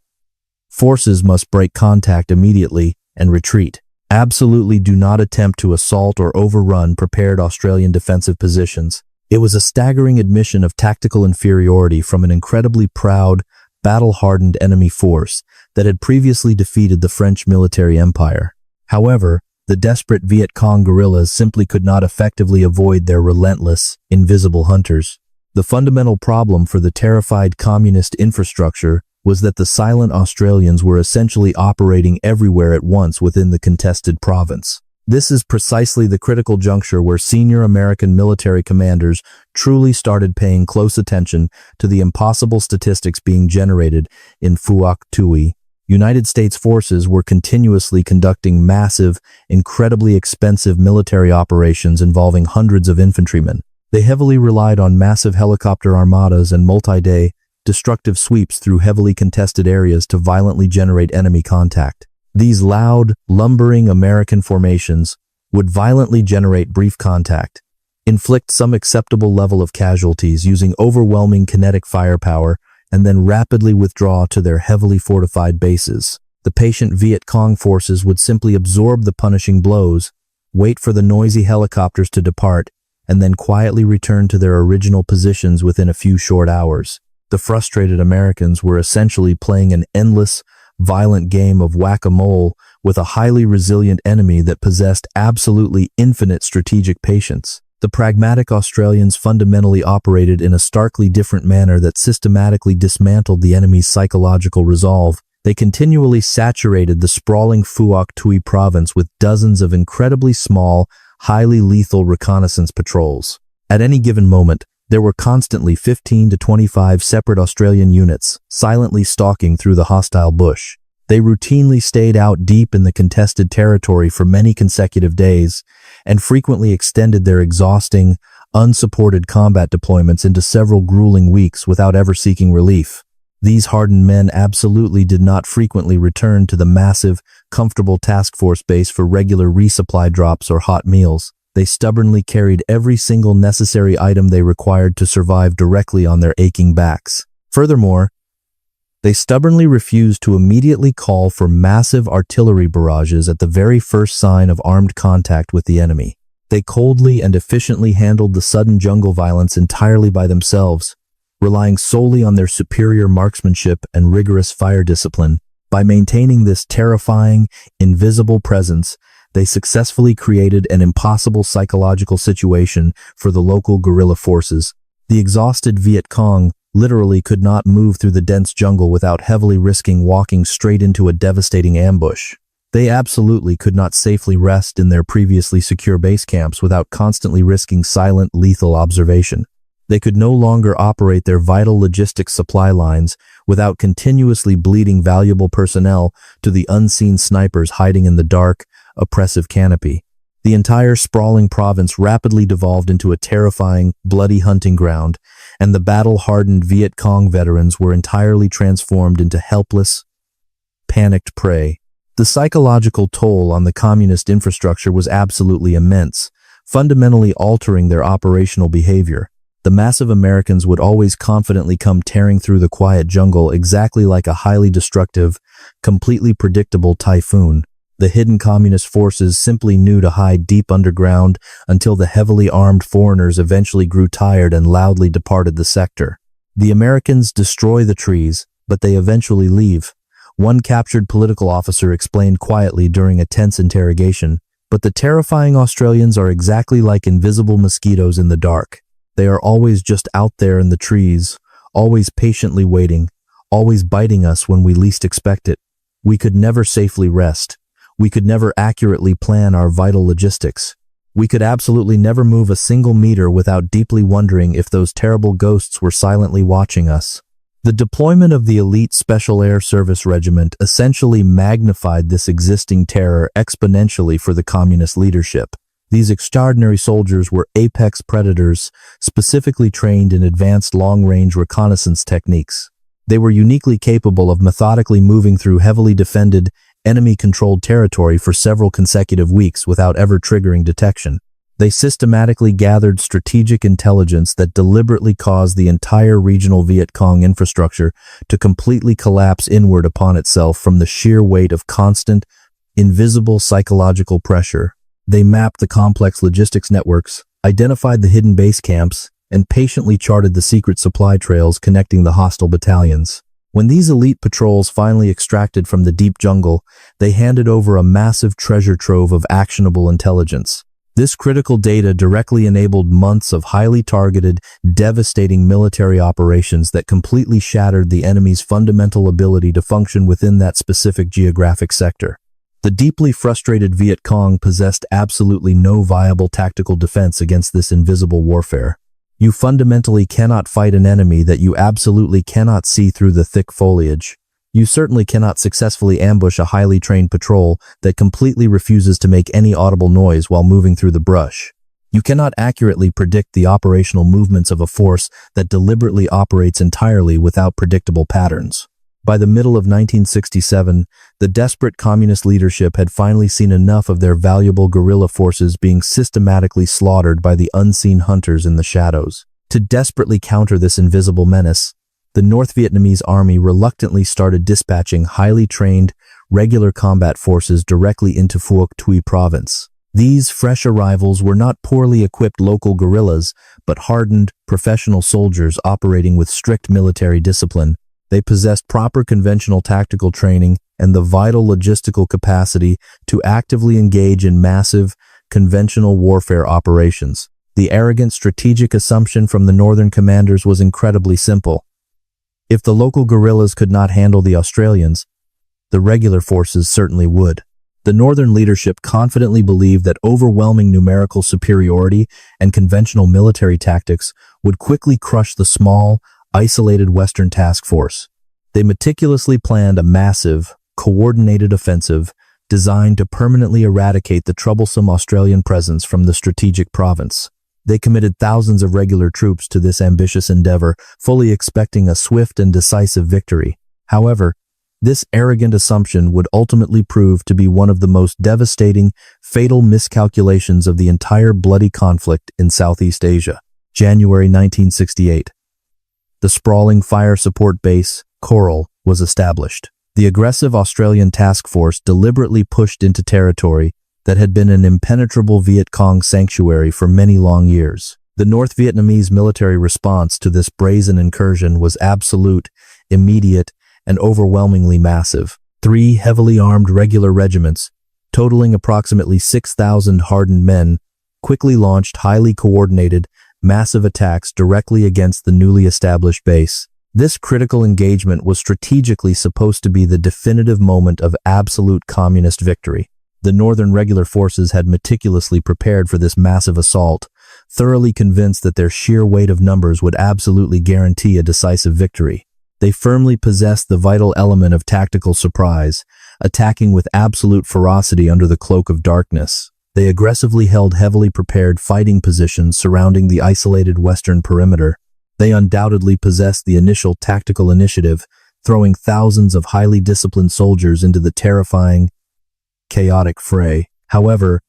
"Forces must break contact immediately and retreat. Absolutely do not attempt to assault or overrun prepared Australian defensive positions." It was a staggering admission of tactical inferiority from an incredibly proud, battle-hardened enemy force that had previously defeated the French military empire. However, the desperate Viet Cong guerrillas simply could not effectively avoid their relentless, invisible hunters. The fundamental problem for the terrified communist infrastructure was that the silent Australians were essentially operating everywhere at once within the contested province. This is precisely the critical juncture where senior American military commanders truly started paying close attention to the impossible statistics being generated in Phuoc Tuy. United States forces were continuously conducting massive, incredibly expensive military operations involving hundreds of infantrymen. They heavily relied on massive helicopter armadas and multi-day, destructive sweeps through heavily contested areas to violently generate enemy contact. These loud, lumbering American formations would violently generate brief contact, inflict some acceptable level of casualties using overwhelming kinetic firepower, and then rapidly withdraw to their heavily fortified bases. The patient Viet Cong forces would simply absorb the punishing blows, wait for the noisy helicopters to depart, and then quietly return to their original positions within a few short hours. The frustrated Americans were essentially playing an endless, violent game of whack-a-mole with a highly resilient enemy that possessed absolutely infinite strategic patience. The pragmatic Australians fundamentally operated in a starkly different manner that systematically dismantled the enemy's psychological resolve. They continually saturated the sprawling Phuoc Tuy province with dozens of incredibly small, highly lethal reconnaissance patrols. At any given moment, there were constantly 15 to 25 separate Australian units silently stalking through the hostile bush. They routinely stayed out deep in the contested territory for many consecutive days and frequently extended their exhausting, unsupported combat deployments into several grueling weeks without ever seeking relief. These hardened men absolutely did not frequently return to the massive, comfortable task force base for regular resupply drops or hot meals. They stubbornly carried every single necessary item they required to survive directly on their aching backs. Furthermore, they stubbornly refused to immediately call for massive artillery barrages at the very first sign of armed contact with the enemy. They coldly and efficiently handled the sudden jungle violence entirely by themselves, relying solely on their superior marksmanship and rigorous fire discipline. By maintaining this terrifying, invisible presence, they successfully created an impossible psychological situation for the local guerrilla forces. The exhausted Viet Cong literally could not move through the dense jungle without heavily risking walking straight into a devastating ambush. They absolutely could not safely rest in their previously secure base camps without constantly risking silent, lethal observation. They could no longer operate their vital logistics supply lines without continuously bleeding valuable personnel to the unseen snipers hiding in the dark, oppressive canopy. The entire sprawling province rapidly devolved into a terrifying, bloody hunting ground, and the battle-hardened Viet Cong veterans were entirely transformed into helpless, panicked prey. The psychological toll on the communist infrastructure was absolutely immense, fundamentally altering their operational behavior. The massive Americans would always confidently come tearing through the quiet jungle exactly like a highly destructive, completely predictable typhoon. The hidden communist forces simply knew to hide deep underground until the heavily armed foreigners eventually grew tired and loudly departed the sector. The Americans destroy the trees, but they eventually leave. One captured political officer explained quietly during a tense interrogation, "But the terrifying Australians are exactly like invisible mosquitoes in the dark. They are always just out there in the trees, always patiently waiting, always biting us when we least expect it. We could never safely rest. We could never accurately plan our vital logistics. We could absolutely never move a single meter without deeply wondering if those terrible ghosts were silently watching us." The deployment of the elite Special Air Service Regiment essentially magnified this existing terror exponentially for the communist leadership. These extraordinary soldiers were apex predators, specifically trained in advanced long-range reconnaissance techniques. They were uniquely capable of methodically moving through heavily defended, enemy-controlled territory for several consecutive weeks without ever triggering detection. They systematically gathered strategic intelligence that deliberately caused the entire regional Viet Cong infrastructure to completely collapse inward upon itself from the sheer weight of constant, invisible psychological pressure. They mapped the complex logistics networks, identified the hidden base camps, and patiently charted the secret supply trails connecting the hostile battalions. When these elite patrols finally extracted from the deep jungle, they handed over a massive treasure trove of actionable intelligence. This critical data directly enabled months of highly targeted, devastating military operations that completely shattered the enemy's fundamental ability to function within that specific geographic sector. The deeply frustrated Viet Cong possessed absolutely no viable tactical defense against this invisible warfare. You fundamentally cannot fight an enemy that you absolutely cannot see through the thick foliage. You certainly cannot successfully ambush a highly trained patrol that completely refuses to make any audible noise while moving through the brush. You cannot accurately predict the operational movements of a force that deliberately operates entirely without predictable patterns. By the middle of 1967, the desperate communist leadership had finally seen enough of their valuable guerrilla forces being systematically slaughtered by the unseen hunters in the shadows. To desperately counter this invisible menace, the North Vietnamese army reluctantly started dispatching highly trained, regular combat forces directly into Phuoc Tuy province. These fresh arrivals were not poorly equipped local guerrillas, but hardened, professional soldiers operating with strict military discipline. They possessed proper conventional tactical training and the vital logistical capacity to actively engage in massive, conventional warfare operations. The arrogant strategic assumption from the northern commanders was incredibly simple. If the local guerrillas could not handle the Australians, the regular forces certainly would. The northern leadership confidently believed that overwhelming numerical superiority and conventional military tactics would quickly crush the small, isolated Western task force. They meticulously planned a massive, coordinated offensive designed to permanently eradicate the troublesome Australian presence from the strategic province. They committed thousands of regular troops to this ambitious endeavor, fully expecting a swift and decisive victory. However, this arrogant assumption would ultimately prove to be one of the most devastating, fatal miscalculations of the entire bloody conflict in Southeast Asia. January 1968. The sprawling fire support base, Coral, was established. The aggressive Australian task force deliberately pushed into territory that had been an impenetrable Viet Cong sanctuary for many long years. The North Vietnamese military response to this brazen incursion was absolute, immediate, and overwhelmingly massive. 3 heavily armed regular regiments, totaling approximately 6,000 hardened men, quickly launched highly coordinated, massive attacks directly against the newly established base. This critical engagement was strategically supposed to be the definitive moment of absolute communist victory. The northern regular forces had meticulously prepared for this massive assault, thoroughly convinced that their sheer weight of numbers would absolutely guarantee a decisive victory. They firmly possessed the vital element of tactical surprise, attacking with absolute ferocity under the cloak of darkness. They aggressively held heavily prepared fighting positions surrounding the isolated western perimeter. They undoubtedly possessed the initial tactical initiative, throwing thousands of highly disciplined soldiers into the terrifying, chaotic fray. However,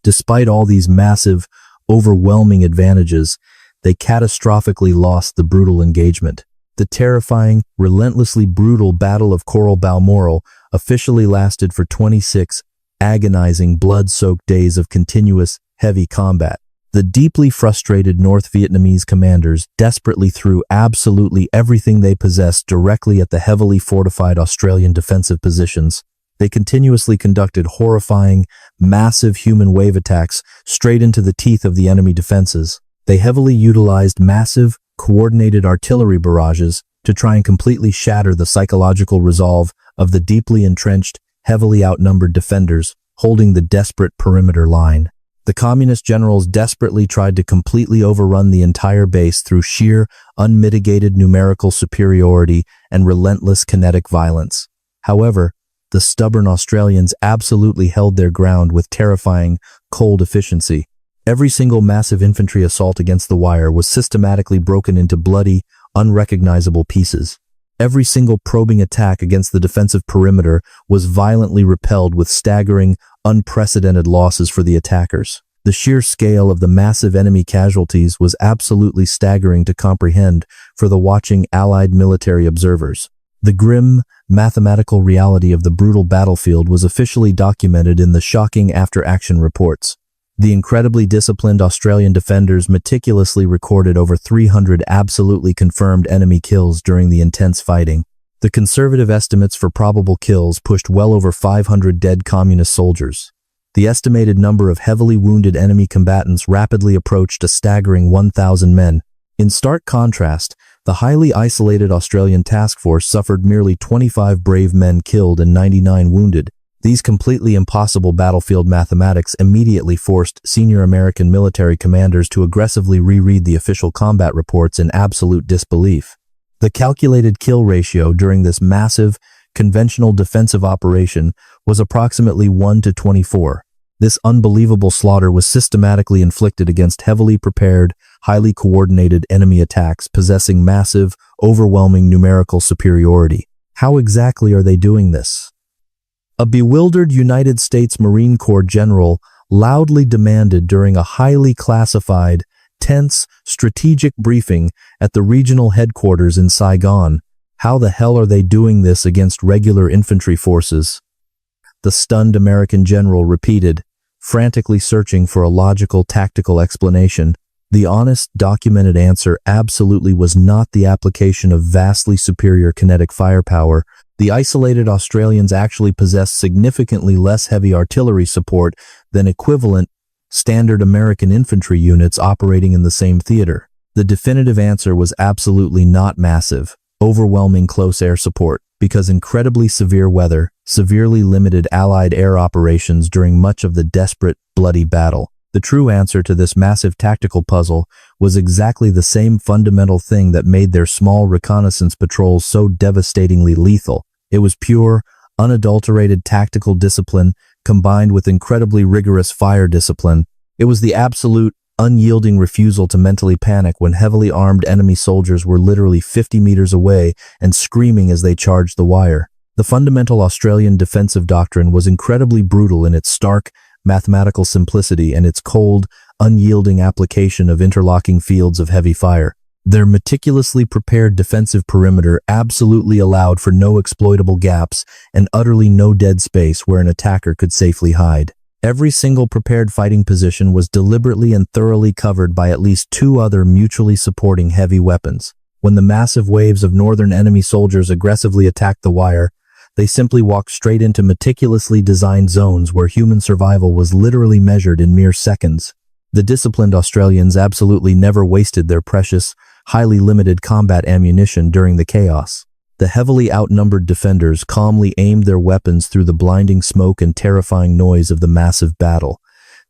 despite all these massive, overwhelming advantages, they catastrophically lost the brutal engagement. The terrifying, relentlessly brutal Battle of Coral Balmoral officially lasted for 26 agonizing, blood-soaked days of continuous, heavy combat. The deeply frustrated North Vietnamese commanders desperately threw absolutely everything they possessed directly at the heavily fortified Australian defensive positions. They continuously conducted horrifying, massive human wave attacks straight into the teeth of the enemy defenses. They heavily utilized massive, coordinated artillery barrages to try and completely shatter the psychological resolve of the deeply entrenched, heavily outnumbered defenders holding the desperate perimeter line. The communist generals desperately tried to completely overrun the entire base through sheer, unmitigated numerical superiority and relentless kinetic violence. However, the stubborn Australians absolutely held their ground with terrifying, cold efficiency. Every single massive infantry assault against the wire was systematically broken into bloody, unrecognizable pieces. Every single probing attack against the defensive perimeter was violently repelled with staggering, unprecedented losses for the attackers. The sheer scale of the massive enemy casualties was absolutely staggering to comprehend for the watching Allied military observers. The grim, mathematical reality of the brutal battlefield was officially documented in the shocking after-action reports. The incredibly disciplined Australian defenders meticulously recorded over 300 absolutely confirmed enemy kills during the intense fighting. The conservative estimates for probable kills pushed well over 500 dead communist soldiers. The estimated number of heavily wounded enemy combatants rapidly approached a staggering 1,000 men. In stark contrast, the highly isolated Australian task force suffered merely 25 brave men killed and 99 wounded. These completely impossible battlefield mathematics immediately forced senior American military commanders to aggressively reread the official combat reports in absolute disbelief. The calculated kill ratio during this massive, conventional defensive operation was approximately 1 to 24. This unbelievable slaughter was systematically inflicted against heavily prepared, highly coordinated enemy attacks possessing massive, overwhelming numerical superiority. How exactly are they doing this? A bewildered United States Marine Corps general loudly demanded during a highly classified, tense, strategic briefing at the regional headquarters in Saigon. How the hell are they doing this against regular infantry forces? The stunned American general repeated, frantically searching for a logical, tactical explanation. The honest, documented answer absolutely was not the application of vastly superior kinetic firepower. The isolated Australians actually possessed significantly less heavy artillery support than equivalent, standard American infantry units operating in the same theater. The definitive answer was absolutely not massive, overwhelming close air support, because incredibly severe weather severely limited Allied air operations during much of the desperate, bloody battle. The true answer to this massive tactical puzzle was exactly the same fundamental thing that made their small reconnaissance patrols so devastatingly lethal. It was pure, unadulterated tactical discipline combined with incredibly rigorous fire discipline. It was the absolute, unyielding refusal to mentally panic when heavily armed enemy soldiers were literally 50 meters away and screaming as they charged the wire. The fundamental Australian defensive doctrine was incredibly brutal in its stark, mathematical simplicity and its cold, unyielding application of interlocking fields of heavy fire. Their meticulously prepared defensive perimeter absolutely allowed for no exploitable gaps and utterly no dead space where an attacker could safely hide. Every single prepared fighting position was deliberately and thoroughly covered by at least 2 other mutually supporting heavy weapons. When the massive waves of northern enemy soldiers aggressively attacked the wire, they simply walked straight into meticulously designed zones where human survival was literally measured in mere seconds. The disciplined Australians absolutely never wasted their precious, highly limited combat ammunition during the chaos. The heavily outnumbered defenders calmly aimed their weapons through the blinding smoke and terrifying noise of the massive battle.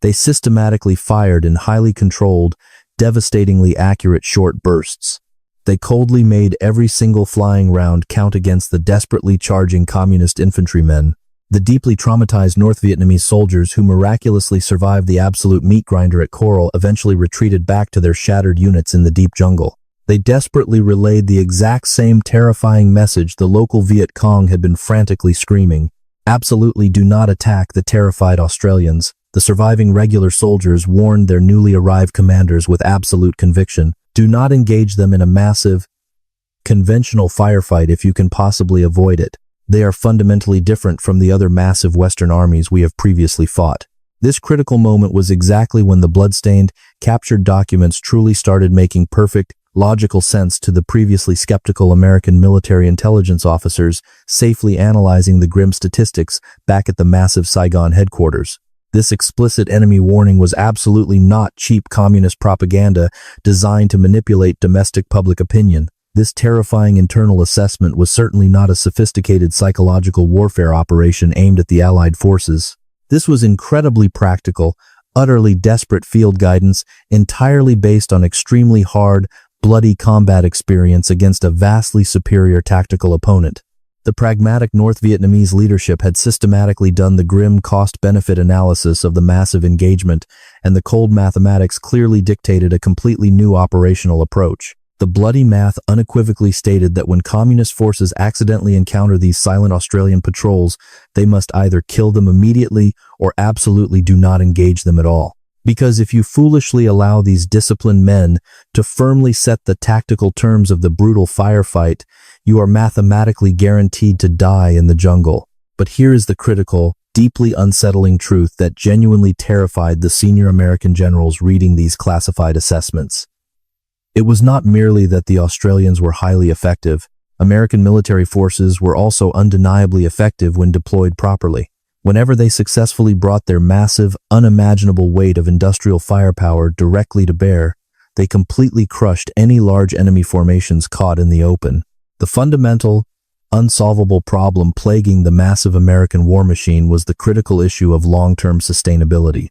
They systematically fired in highly controlled, devastatingly accurate short bursts. They coldly made every single flying round count against the desperately charging communist infantrymen. The deeply traumatized North Vietnamese soldiers who miraculously survived the absolute meat grinder at Coral eventually retreated back to their shattered units in the deep jungle. They desperately relayed the exact same terrifying message the local Viet Cong had been frantically screaming. Absolutely do not attack the terrified Australians. The surviving regular soldiers warned their newly arrived commanders with absolute conviction. Do not engage them in a massive, conventional firefight if you can possibly avoid it. They are fundamentally different from the other massive Western armies we have previously fought. This critical moment was exactly when the bloodstained, captured documents truly started making perfect, logical sense to the previously skeptical American military intelligence officers safely analyzing the grim statistics back at the massive Saigon headquarters. This explicit enemy warning was absolutely not cheap communist propaganda designed to manipulate domestic public opinion. This terrifying internal assessment was certainly not a sophisticated psychological warfare operation aimed at the Allied forces. This was incredibly practical, utterly desperate field guidance entirely based on extremely hard, bloody combat experience against a vastly superior tactical opponent. The pragmatic North Vietnamese leadership had systematically done the grim cost-benefit analysis of the massive engagement, and the cold mathematics clearly dictated a completely new operational approach. The bloody math unequivocally stated that when communist forces accidentally encounter these silent Australian patrols, they must either kill them immediately or absolutely do not engage them at all. Because if you foolishly allow these disciplined men to firmly set the tactical terms of the brutal firefight, you are mathematically guaranteed to die in the jungle. But here is the critical, deeply unsettling truth that genuinely terrified the senior American generals reading these classified assessments. It was not merely that the Australians were highly effective. American military forces were also undeniably effective when deployed properly. Whenever they successfully brought their massive, unimaginable weight of industrial firepower directly to bear, they completely crushed any large enemy formations caught in the open. The fundamental, unsolvable problem plaguing the massive American war machine was the critical issue of long-term sustainability.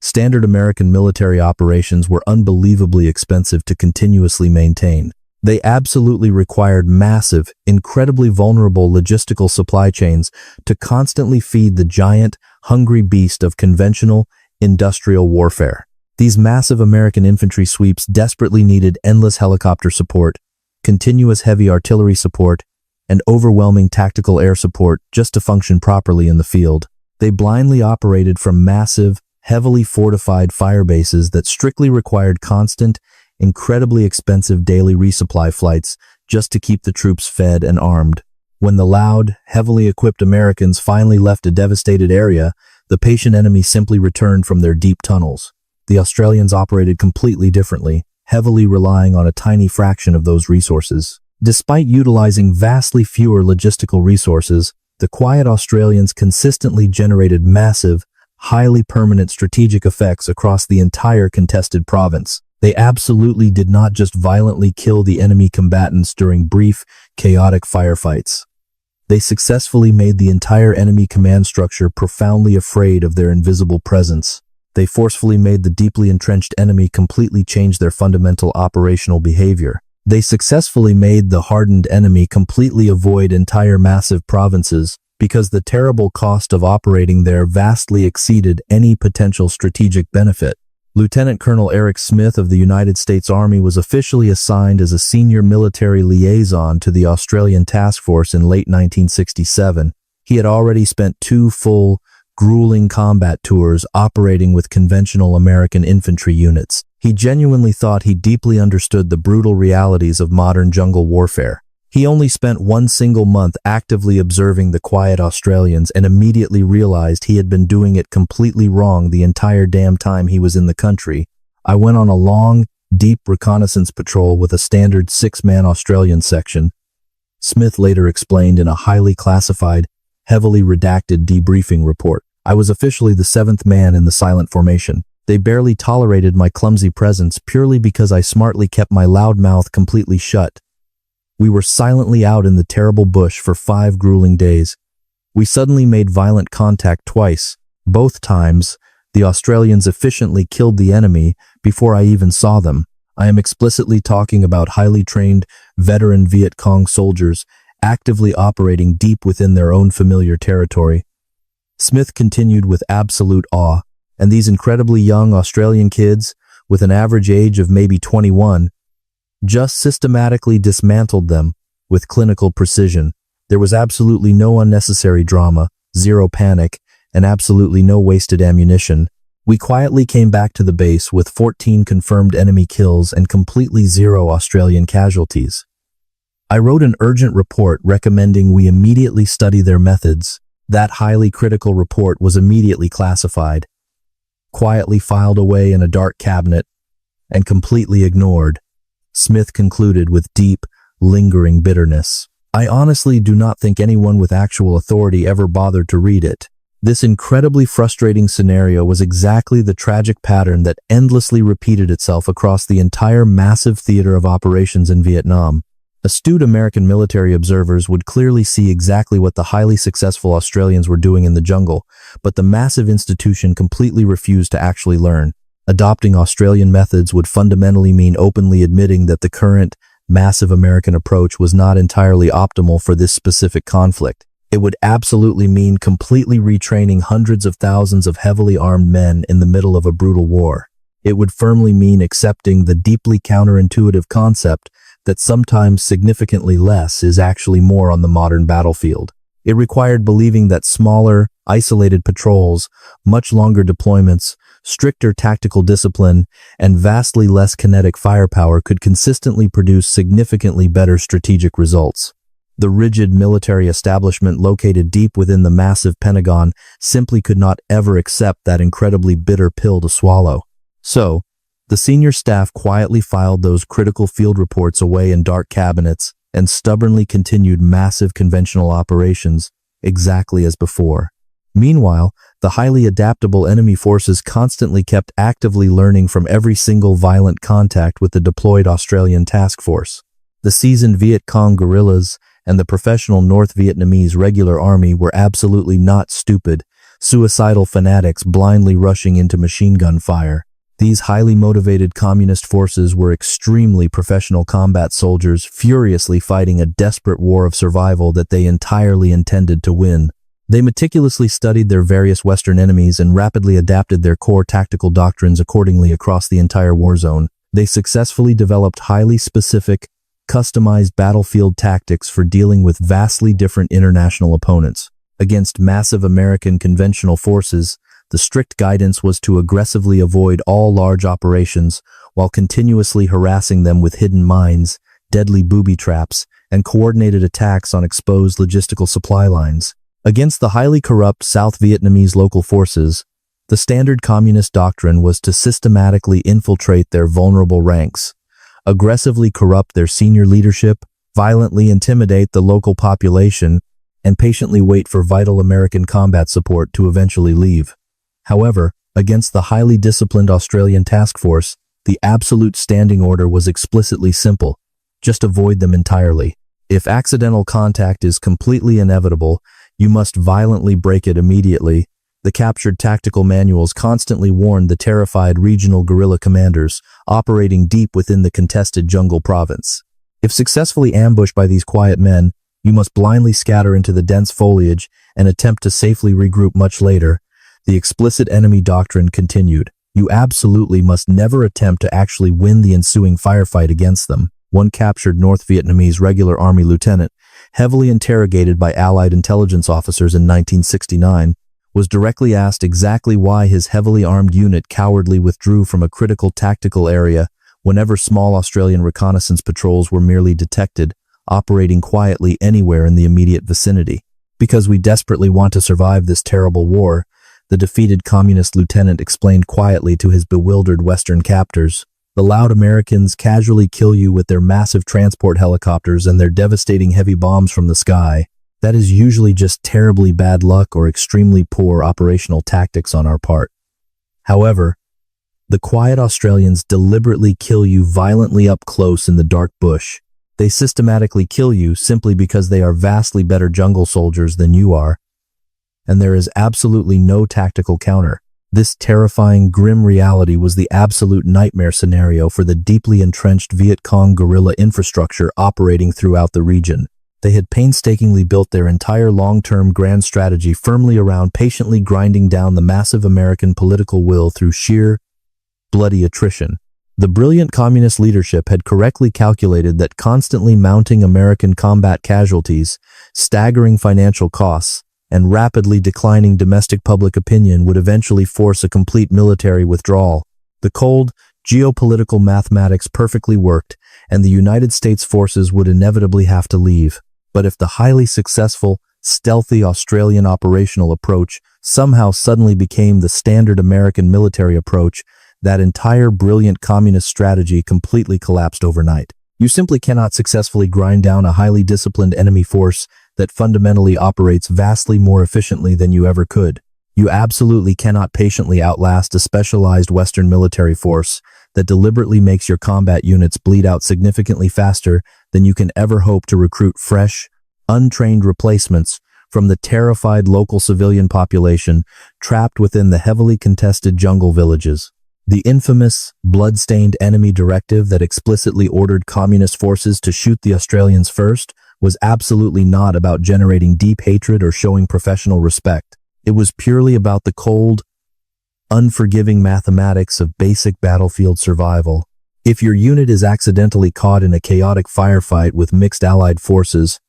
Standard American military operations were unbelievably expensive to continuously maintain. They absolutely required massive, incredibly vulnerable logistical supply chains to constantly feed the giant, hungry beast of conventional, industrial warfare. These massive American infantry sweeps desperately needed endless helicopter support, continuous heavy artillery support, and overwhelming tactical air support just to function properly in the field. They blindly operated from massive, heavily fortified fire bases that strictly required constant, incredibly expensive daily resupply flights just to keep the troops fed and armed. When the loud, heavily equipped Americans finally left a devastated area, the patient enemy simply returned from their deep tunnels. The Australians operated completely differently, heavily relying on a tiny fraction of those resources. Despite utilizing vastly fewer logistical resources, the quiet Australians consistently generated massive, highly permanent strategic effects across the entire contested province. They absolutely did not just violently kill the enemy combatants during brief, chaotic firefights. They successfully made the entire enemy command structure profoundly afraid of their invisible presence. They forcefully made the deeply entrenched enemy completely change their fundamental operational behavior. They successfully made the hardened enemy completely avoid entire massive provinces because the terrible cost of operating there vastly exceeded any potential strategic benefit. Lieutenant Colonel Eric Smith of the United States Army was officially assigned as a senior military liaison to the Australian task force in late 1967. He had already spent 2 full, grueling combat tours operating with conventional American infantry units. He genuinely thought he deeply understood the brutal realities of modern jungle warfare. He only spent 1 single month actively observing the quiet Australians and immediately realized he had been doing it completely wrong the entire damn time he was in the country. I went on a long, deep reconnaissance patrol with a standard 6-man Australian section. Smith later explained in a highly classified, heavily redacted debriefing report. I was officially the 7th man in the silent formation. They barely tolerated my clumsy presence purely because I smartly kept my loud mouth completely shut. We were silently out in the terrible bush for 5 grueling days. We suddenly made violent contact twice. Both times, the Australians efficiently killed the enemy before I even saw them. I am explicitly talking about highly trained, veteran Viet Cong soldiers actively operating deep within their own familiar territory. Smith continued with absolute awe, and these incredibly young Australian kids, with an average age of maybe 21, just systematically dismantled them with clinical precision. There was absolutely no unnecessary drama, zero panic, and absolutely no wasted ammunition. We quietly came back to the base with 14 confirmed enemy kills and completely 0 Australian casualties. I wrote an urgent report recommending we immediately study their methods. That highly critical report was immediately classified, quietly filed away in a dark cabinet, and completely ignored. Smith concluded with deep, lingering bitterness. I honestly do not think anyone with actual authority ever bothered to read it. This incredibly frustrating scenario was exactly the tragic pattern that endlessly repeated itself across the entire massive theater of operations in Vietnam. Astute American military observers would clearly see exactly what the highly successful Australians were doing in the jungle, but the massive institution completely refused to actually learn. Adopting Australian methods would fundamentally mean openly admitting that the current, massive American approach was not entirely optimal for this specific conflict. It would absolutely mean completely retraining hundreds of thousands of heavily armed men in the middle of a brutal war. It would firmly mean accepting the deeply counterintuitive concept that sometimes significantly less is actually more on the modern battlefield. It required believing that smaller, isolated patrols, much longer deployments, stricter tactical discipline, and vastly less kinetic firepower could consistently produce significantly better strategic results. The rigid military establishment located deep within the massive Pentagon simply could not ever accept that incredibly bitter pill to swallow. So, the senior staff quietly filed those critical field reports away in dark cabinets and stubbornly continued massive conventional operations exactly as before. Meanwhile, the highly adaptable enemy forces constantly kept actively learning from every single violent contact with the deployed Australian task force. The seasoned Viet Cong guerrillas and the professional North Vietnamese regular army were absolutely not stupid, suicidal fanatics blindly rushing into machine gun fire. These highly motivated communist forces were extremely professional combat soldiers furiously fighting a desperate war of survival that they entirely intended to win. They meticulously studied their various Western enemies and rapidly adapted their core tactical doctrines accordingly across the entire war zone. They successfully developed highly specific, customized battlefield tactics for dealing with vastly different international opponents. Against massive American conventional forces, the strict guidance was to aggressively avoid all large operations while continuously harassing them with hidden mines, deadly booby traps, and coordinated attacks on exposed logistical supply lines. Against the highly corrupt South Vietnamese local forces, the standard communist doctrine was to systematically infiltrate their vulnerable ranks, aggressively corrupt their senior leadership, violently intimidate the local population, and patiently wait for vital American combat support to eventually leave. However, against the highly disciplined Australian task force, the absolute standing order was explicitly simple: just avoid them entirely. If accidental contact is completely inevitable, you must violently break it immediately. The captured tactical manuals constantly warned the terrified regional guerrilla commanders operating deep within the contested jungle province. If successfully ambushed by these quiet men, you must blindly scatter into the dense foliage and attempt to safely regroup much later. The explicit enemy doctrine continued. You absolutely must never attempt to actually win the ensuing firefight against them. One captured North Vietnamese regular army lieutenant, heavily interrogated by Allied intelligence officers in 1969, was directly asked exactly why his heavily armed unit cowardly withdrew from a critical tactical area whenever small Australian reconnaissance patrols were merely detected, operating quietly anywhere in the immediate vicinity. Because we desperately want to survive this terrible war, the defeated communist lieutenant explained quietly to his bewildered Western captors. The loud Americans casually kill you with their massive transport helicopters and their devastating heavy bombs from the sky. That is usually just terribly bad luck or extremely poor operational tactics on our part. However, the quiet Australians deliberately kill you violently up close in the dark bush. They systematically kill you simply because they are vastly better jungle soldiers than you are, and there is absolutely no tactical counter. This terrifying, grim reality was the absolute nightmare scenario for the deeply entrenched Viet Cong guerrilla infrastructure operating throughout the region. They had painstakingly built their entire long-term grand strategy firmly around patiently grinding down the massive American political will through sheer, bloody attrition. The brilliant communist leadership had correctly calculated that constantly mounting American combat casualties, staggering financial costs, and rapidly declining domestic public opinion would eventually force a complete military withdrawal. The cold, geopolitical mathematics perfectly worked, and the United States forces would inevitably have to leave. But if the highly successful, stealthy Australian operational approach somehow suddenly became the standard American military approach, that entire brilliant communist strategy completely collapsed overnight. You simply cannot successfully grind down a highly disciplined enemy force that fundamentally operates vastly more efficiently than you ever could. You absolutely cannot patiently outlast a specialized Western military force that deliberately makes your combat units bleed out significantly faster than you can ever hope to recruit fresh, untrained replacements from the terrified local civilian population trapped within the heavily contested jungle villages. The infamous, blood-stained enemy directive that explicitly ordered communist forces to shoot the Australians first was absolutely not about generating deep hatred or showing professional respect. It was purely about the cold, unforgiving mathematics of basic battlefield survival. If your unit is accidentally caught in a chaotic firefight with mixed Allied forces,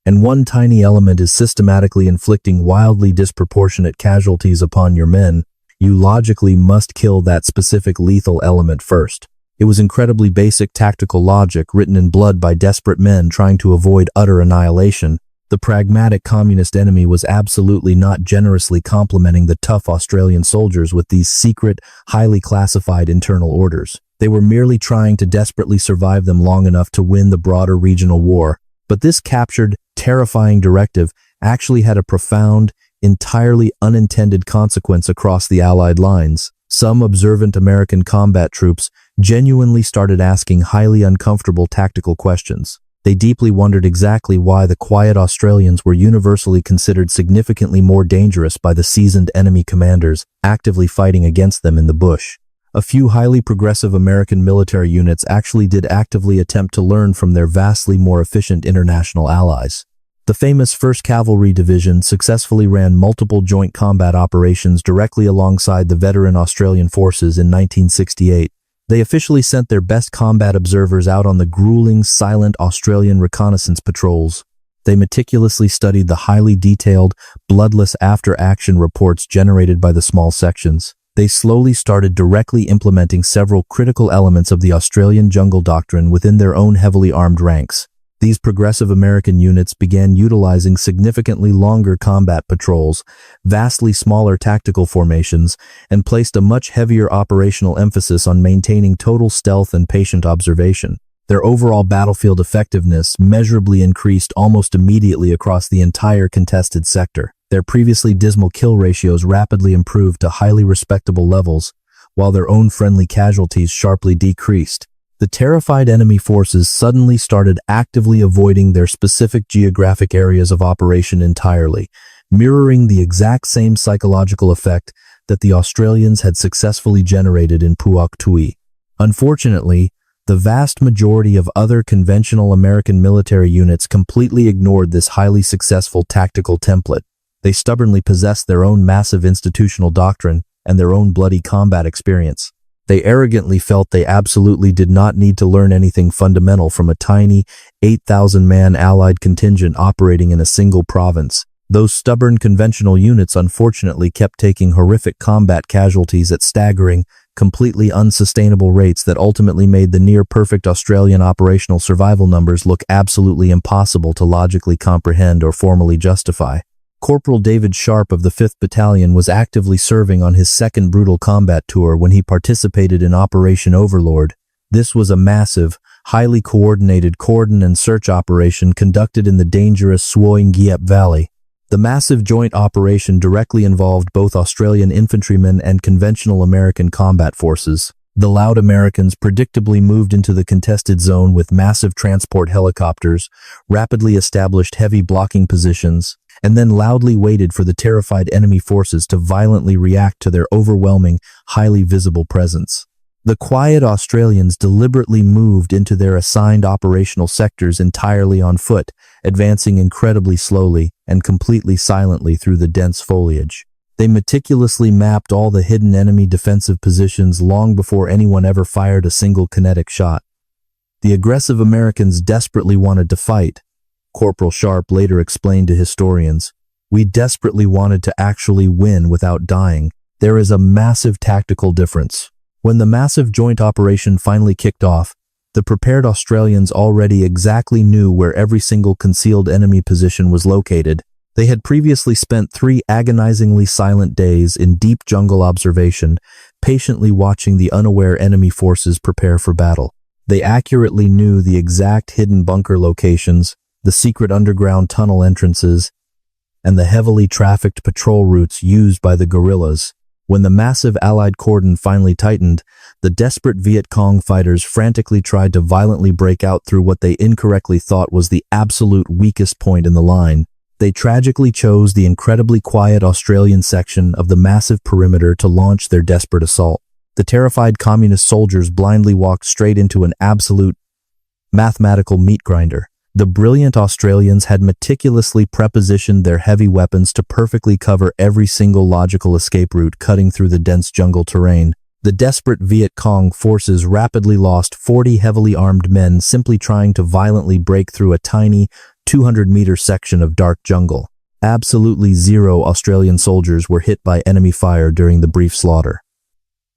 and one tiny element is systematically inflicting wildly disproportionate casualties upon your men, you logically must kill that specific lethal element first. It was incredibly basic tactical logic written in blood by desperate men trying to avoid utter annihilation. The pragmatic communist enemy was absolutely not generously complimenting the tough Australian soldiers with these secret, highly classified internal orders. They were merely trying to desperately survive them long enough to win the broader regional war. But this captured, terrifying directive actually had a profound, entirely unintended consequence across the Allied lines. Some observant American combat troops genuinely started asking highly uncomfortable tactical questions. They deeply wondered exactly why the quiet Australians were universally considered significantly more dangerous by the seasoned enemy commanders actively fighting against them in the bush. A few highly progressive American military units actually did actively attempt to learn from their vastly more efficient international allies. The famous 1st Cavalry Division successfully ran multiple joint combat operations directly alongside the veteran Australian forces in 1968. They officially sent their best combat observers out on the grueling, silent Australian reconnaissance patrols. They meticulously studied the highly detailed, bloodless after-action reports generated by the small sections. They slowly started directly implementing several critical elements of the Australian jungle doctrine within their own heavily armed ranks. These progressive American units began utilizing significantly longer combat patrols, vastly smaller tactical formations, and placed a much heavier operational emphasis on maintaining total stealth and patient observation. Their overall battlefield effectiveness measurably increased almost immediately across the entire contested sector. Their previously dismal kill ratios rapidly improved to highly respectable levels, while their own friendly casualties sharply decreased. The terrified enemy forces suddenly started actively avoiding their specific geographic areas of operation entirely, mirroring the exact same psychological effect that the Australians had successfully generated in Puak Tui. Unfortunately, the vast majority of other conventional American military units completely ignored this highly successful tactical template. They stubbornly possessed their own massive institutional doctrine and their own bloody combat experience. They arrogantly felt they absolutely did not need to learn anything fundamental from a tiny 8,000-man Allied contingent operating in a single province. Those stubborn conventional units unfortunately kept taking horrific combat casualties at staggering, completely unsustainable rates that ultimately made the near-perfect Australian operational survival numbers look absolutely impossible to logically comprehend or formally justify. Corporal David Sharp of the 5th Battalion was actively serving on his second brutal combat tour when he participated in Operation Overlord. This was a massive, highly coordinated cordon and search operation conducted in the dangerous Swoing Giep Valley. The massive joint operation directly involved both Australian infantrymen and conventional American combat forces. The loud Americans predictably moved into the contested zone with massive transport helicopters, rapidly established heavy blocking positions, and then loudly waited for the terrified enemy forces to violently react to their overwhelming, highly visible presence. The quiet Australians deliberately moved into their assigned operational sectors entirely on foot, advancing incredibly slowly and completely silently through the dense foliage. They meticulously mapped all the hidden enemy defensive positions long before anyone ever fired a single kinetic shot. The aggressive Americans desperately wanted to fight. Corporal Sharp later explained to historians, "We desperately wanted to actually win without dying. There is a massive tactical difference." When the massive joint operation finally kicked off, the prepared Australians already exactly knew where every single concealed enemy position was located. They had previously spent 3 agonizingly silent days in deep jungle observation, patiently watching the unaware enemy forces prepare for battle. They accurately knew the exact hidden bunker locations, the secret underground tunnel entrances, and the heavily trafficked patrol routes used by the guerrillas. When the massive Allied cordon finally tightened, the desperate Viet Cong fighters frantically tried to violently break out through what they incorrectly thought was the absolute weakest point in the line. They tragically chose the incredibly quiet Australian section of the massive perimeter to launch their desperate assault. The terrified communist soldiers blindly walked straight into an absolute mathematical meat grinder. The brilliant Australians had meticulously prepositioned their heavy weapons to perfectly cover every single logical escape route cutting through the dense jungle terrain. The desperate Viet Cong forces rapidly lost 40 heavily armed men simply trying to violently break through a tiny 200-meter section of dark jungle. Absolutely zero Australian soldiers were hit by enemy fire during the brief slaughter.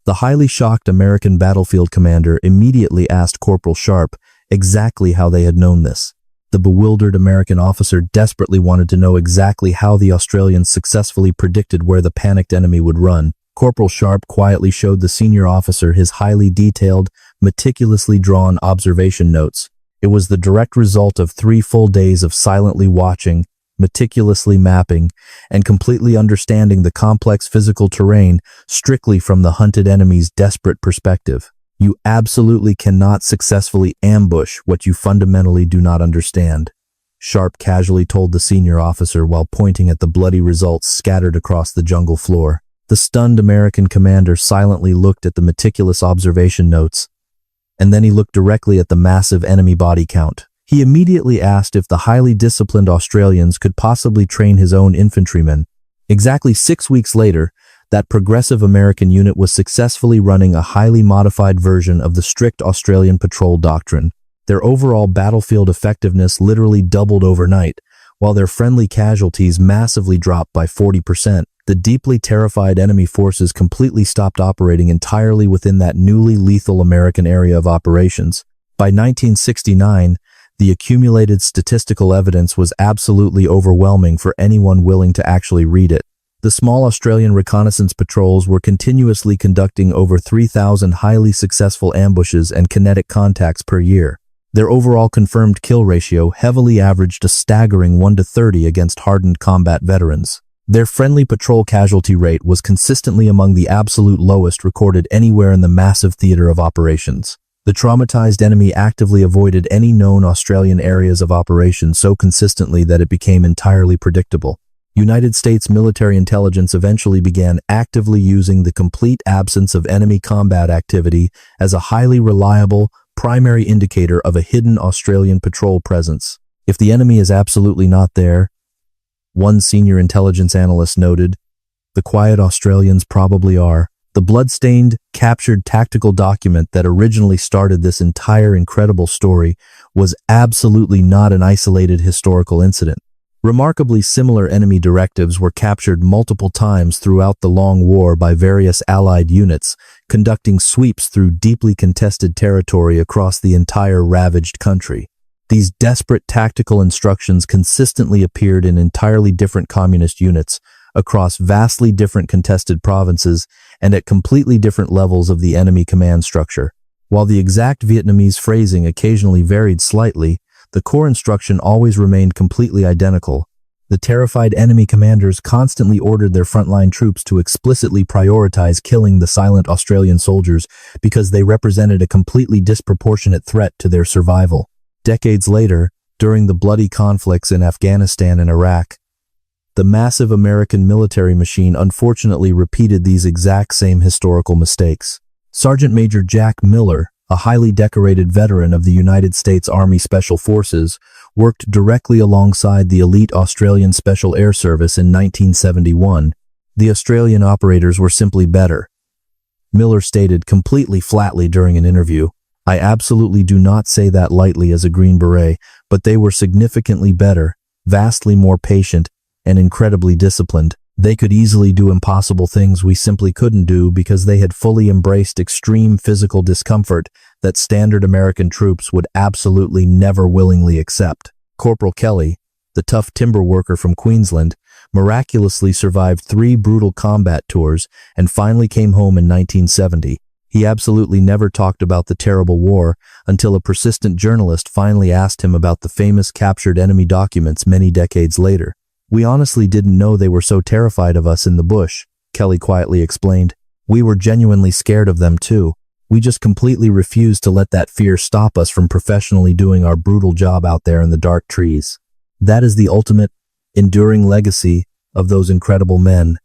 The highly shocked American battlefield commander immediately asked Corporal Sharp exactly how they had known this. The bewildered American officer desperately wanted to know exactly how the Australians successfully predicted where the panicked enemy would run. Corporal Sharp quietly showed the senior officer his highly detailed, meticulously drawn observation notes. It was the direct result of 3 full days of silently watching, meticulously mapping, and completely understanding the complex physical terrain strictly from the hunted enemy's desperate perspective. You absolutely cannot successfully ambush what you fundamentally do not understand, Sharp casually told the senior officer while pointing at the bloody results scattered across the jungle floor. The stunned American commander silently looked at the meticulous observation notes, and then he looked directly at the massive enemy body count. He immediately asked if the highly disciplined Australians could possibly train his own infantrymen. Exactly 6 weeks later, that progressive American unit was successfully running a highly modified version of the strict Australian patrol doctrine. Their overall battlefield effectiveness literally doubled overnight, while their friendly casualties massively dropped by 40%. The deeply terrified enemy forces completely stopped operating entirely within that newly lethal American area of operations. By 1969, the accumulated statistical evidence was absolutely overwhelming for anyone willing to actually read it. The small Australian reconnaissance patrols were continuously conducting over 3,000 highly successful ambushes and kinetic contacts per year. Their overall confirmed kill ratio heavily averaged a staggering 1-30 against hardened combat veterans. Their friendly patrol casualty rate was consistently among the absolute lowest recorded anywhere in the massive theater of operations. The traumatized enemy actively avoided any known Australian areas of operation so consistently that it became entirely predictable. United States military intelligence eventually began actively using the complete absence of enemy combat activity as a highly reliable, primary indicator of a hidden Australian patrol presence. If the enemy is absolutely not there, one senior intelligence analyst noted, the quiet Australians probably are. The blood-stained, captured tactical document that originally started this entire incredible story was absolutely not an isolated historical incident. Remarkably similar enemy directives were captured multiple times throughout the long war by various Allied units, conducting sweeps through deeply contested territory across the entire ravaged country. These desperate tactical instructions consistently appeared in entirely different communist units, across vastly different contested provinces, and at completely different levels of the enemy command structure. While the exact Vietnamese phrasing occasionally varied slightly, the core instruction always remained completely identical. The terrified enemy commanders constantly ordered their frontline troops to explicitly prioritize killing the silent Australian soldiers because they represented a completely disproportionate threat to their survival. Decades later, during the bloody conflicts in Afghanistan and Iraq, the massive American military machine unfortunately repeated these exact same historical mistakes. Sergeant Major Jack Miller, a highly decorated veteran of the United States Army Special Forces, worked directly alongside the elite Australian Special Air Service in 1971. The Australian operators were simply better. Miller stated completely flatly during an interview, "I absolutely do not say that lightly as a Green Beret, but they were significantly better, vastly more patient, and incredibly disciplined. They could easily do impossible things we simply couldn't do because they had fully embraced extreme physical discomfort that standard American troops would absolutely never willingly accept." Corporal Kelly, the tough timber worker from Queensland, miraculously survived 3 brutal combat tours and finally came home in 1970. He absolutely never talked about the terrible war until a persistent journalist finally asked him about the famous captured enemy documents many decades later. "We honestly didn't know they were so terrified of us in the bush," Kelly quietly explained. "We were genuinely scared of them too. We just completely refused to let that fear stop us from professionally doing our brutal job out there in the dark trees." That is the ultimate, enduring legacy of those incredible men.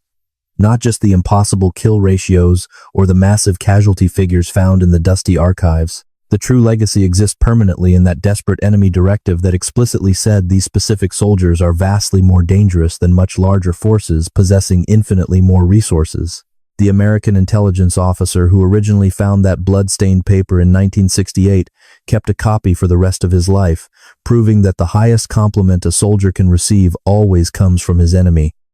Not just the impossible kill ratios or the massive casualty figures found in the dusty archives. The true legacy exists permanently in that desperate enemy directive that explicitly said these specific soldiers are vastly more dangerous than much larger forces possessing infinitely more resources. The American intelligence officer who originally found that blood-stained paper in 1968 kept a copy for the rest of his life, proving that the highest compliment a soldier can receive always comes from his enemy.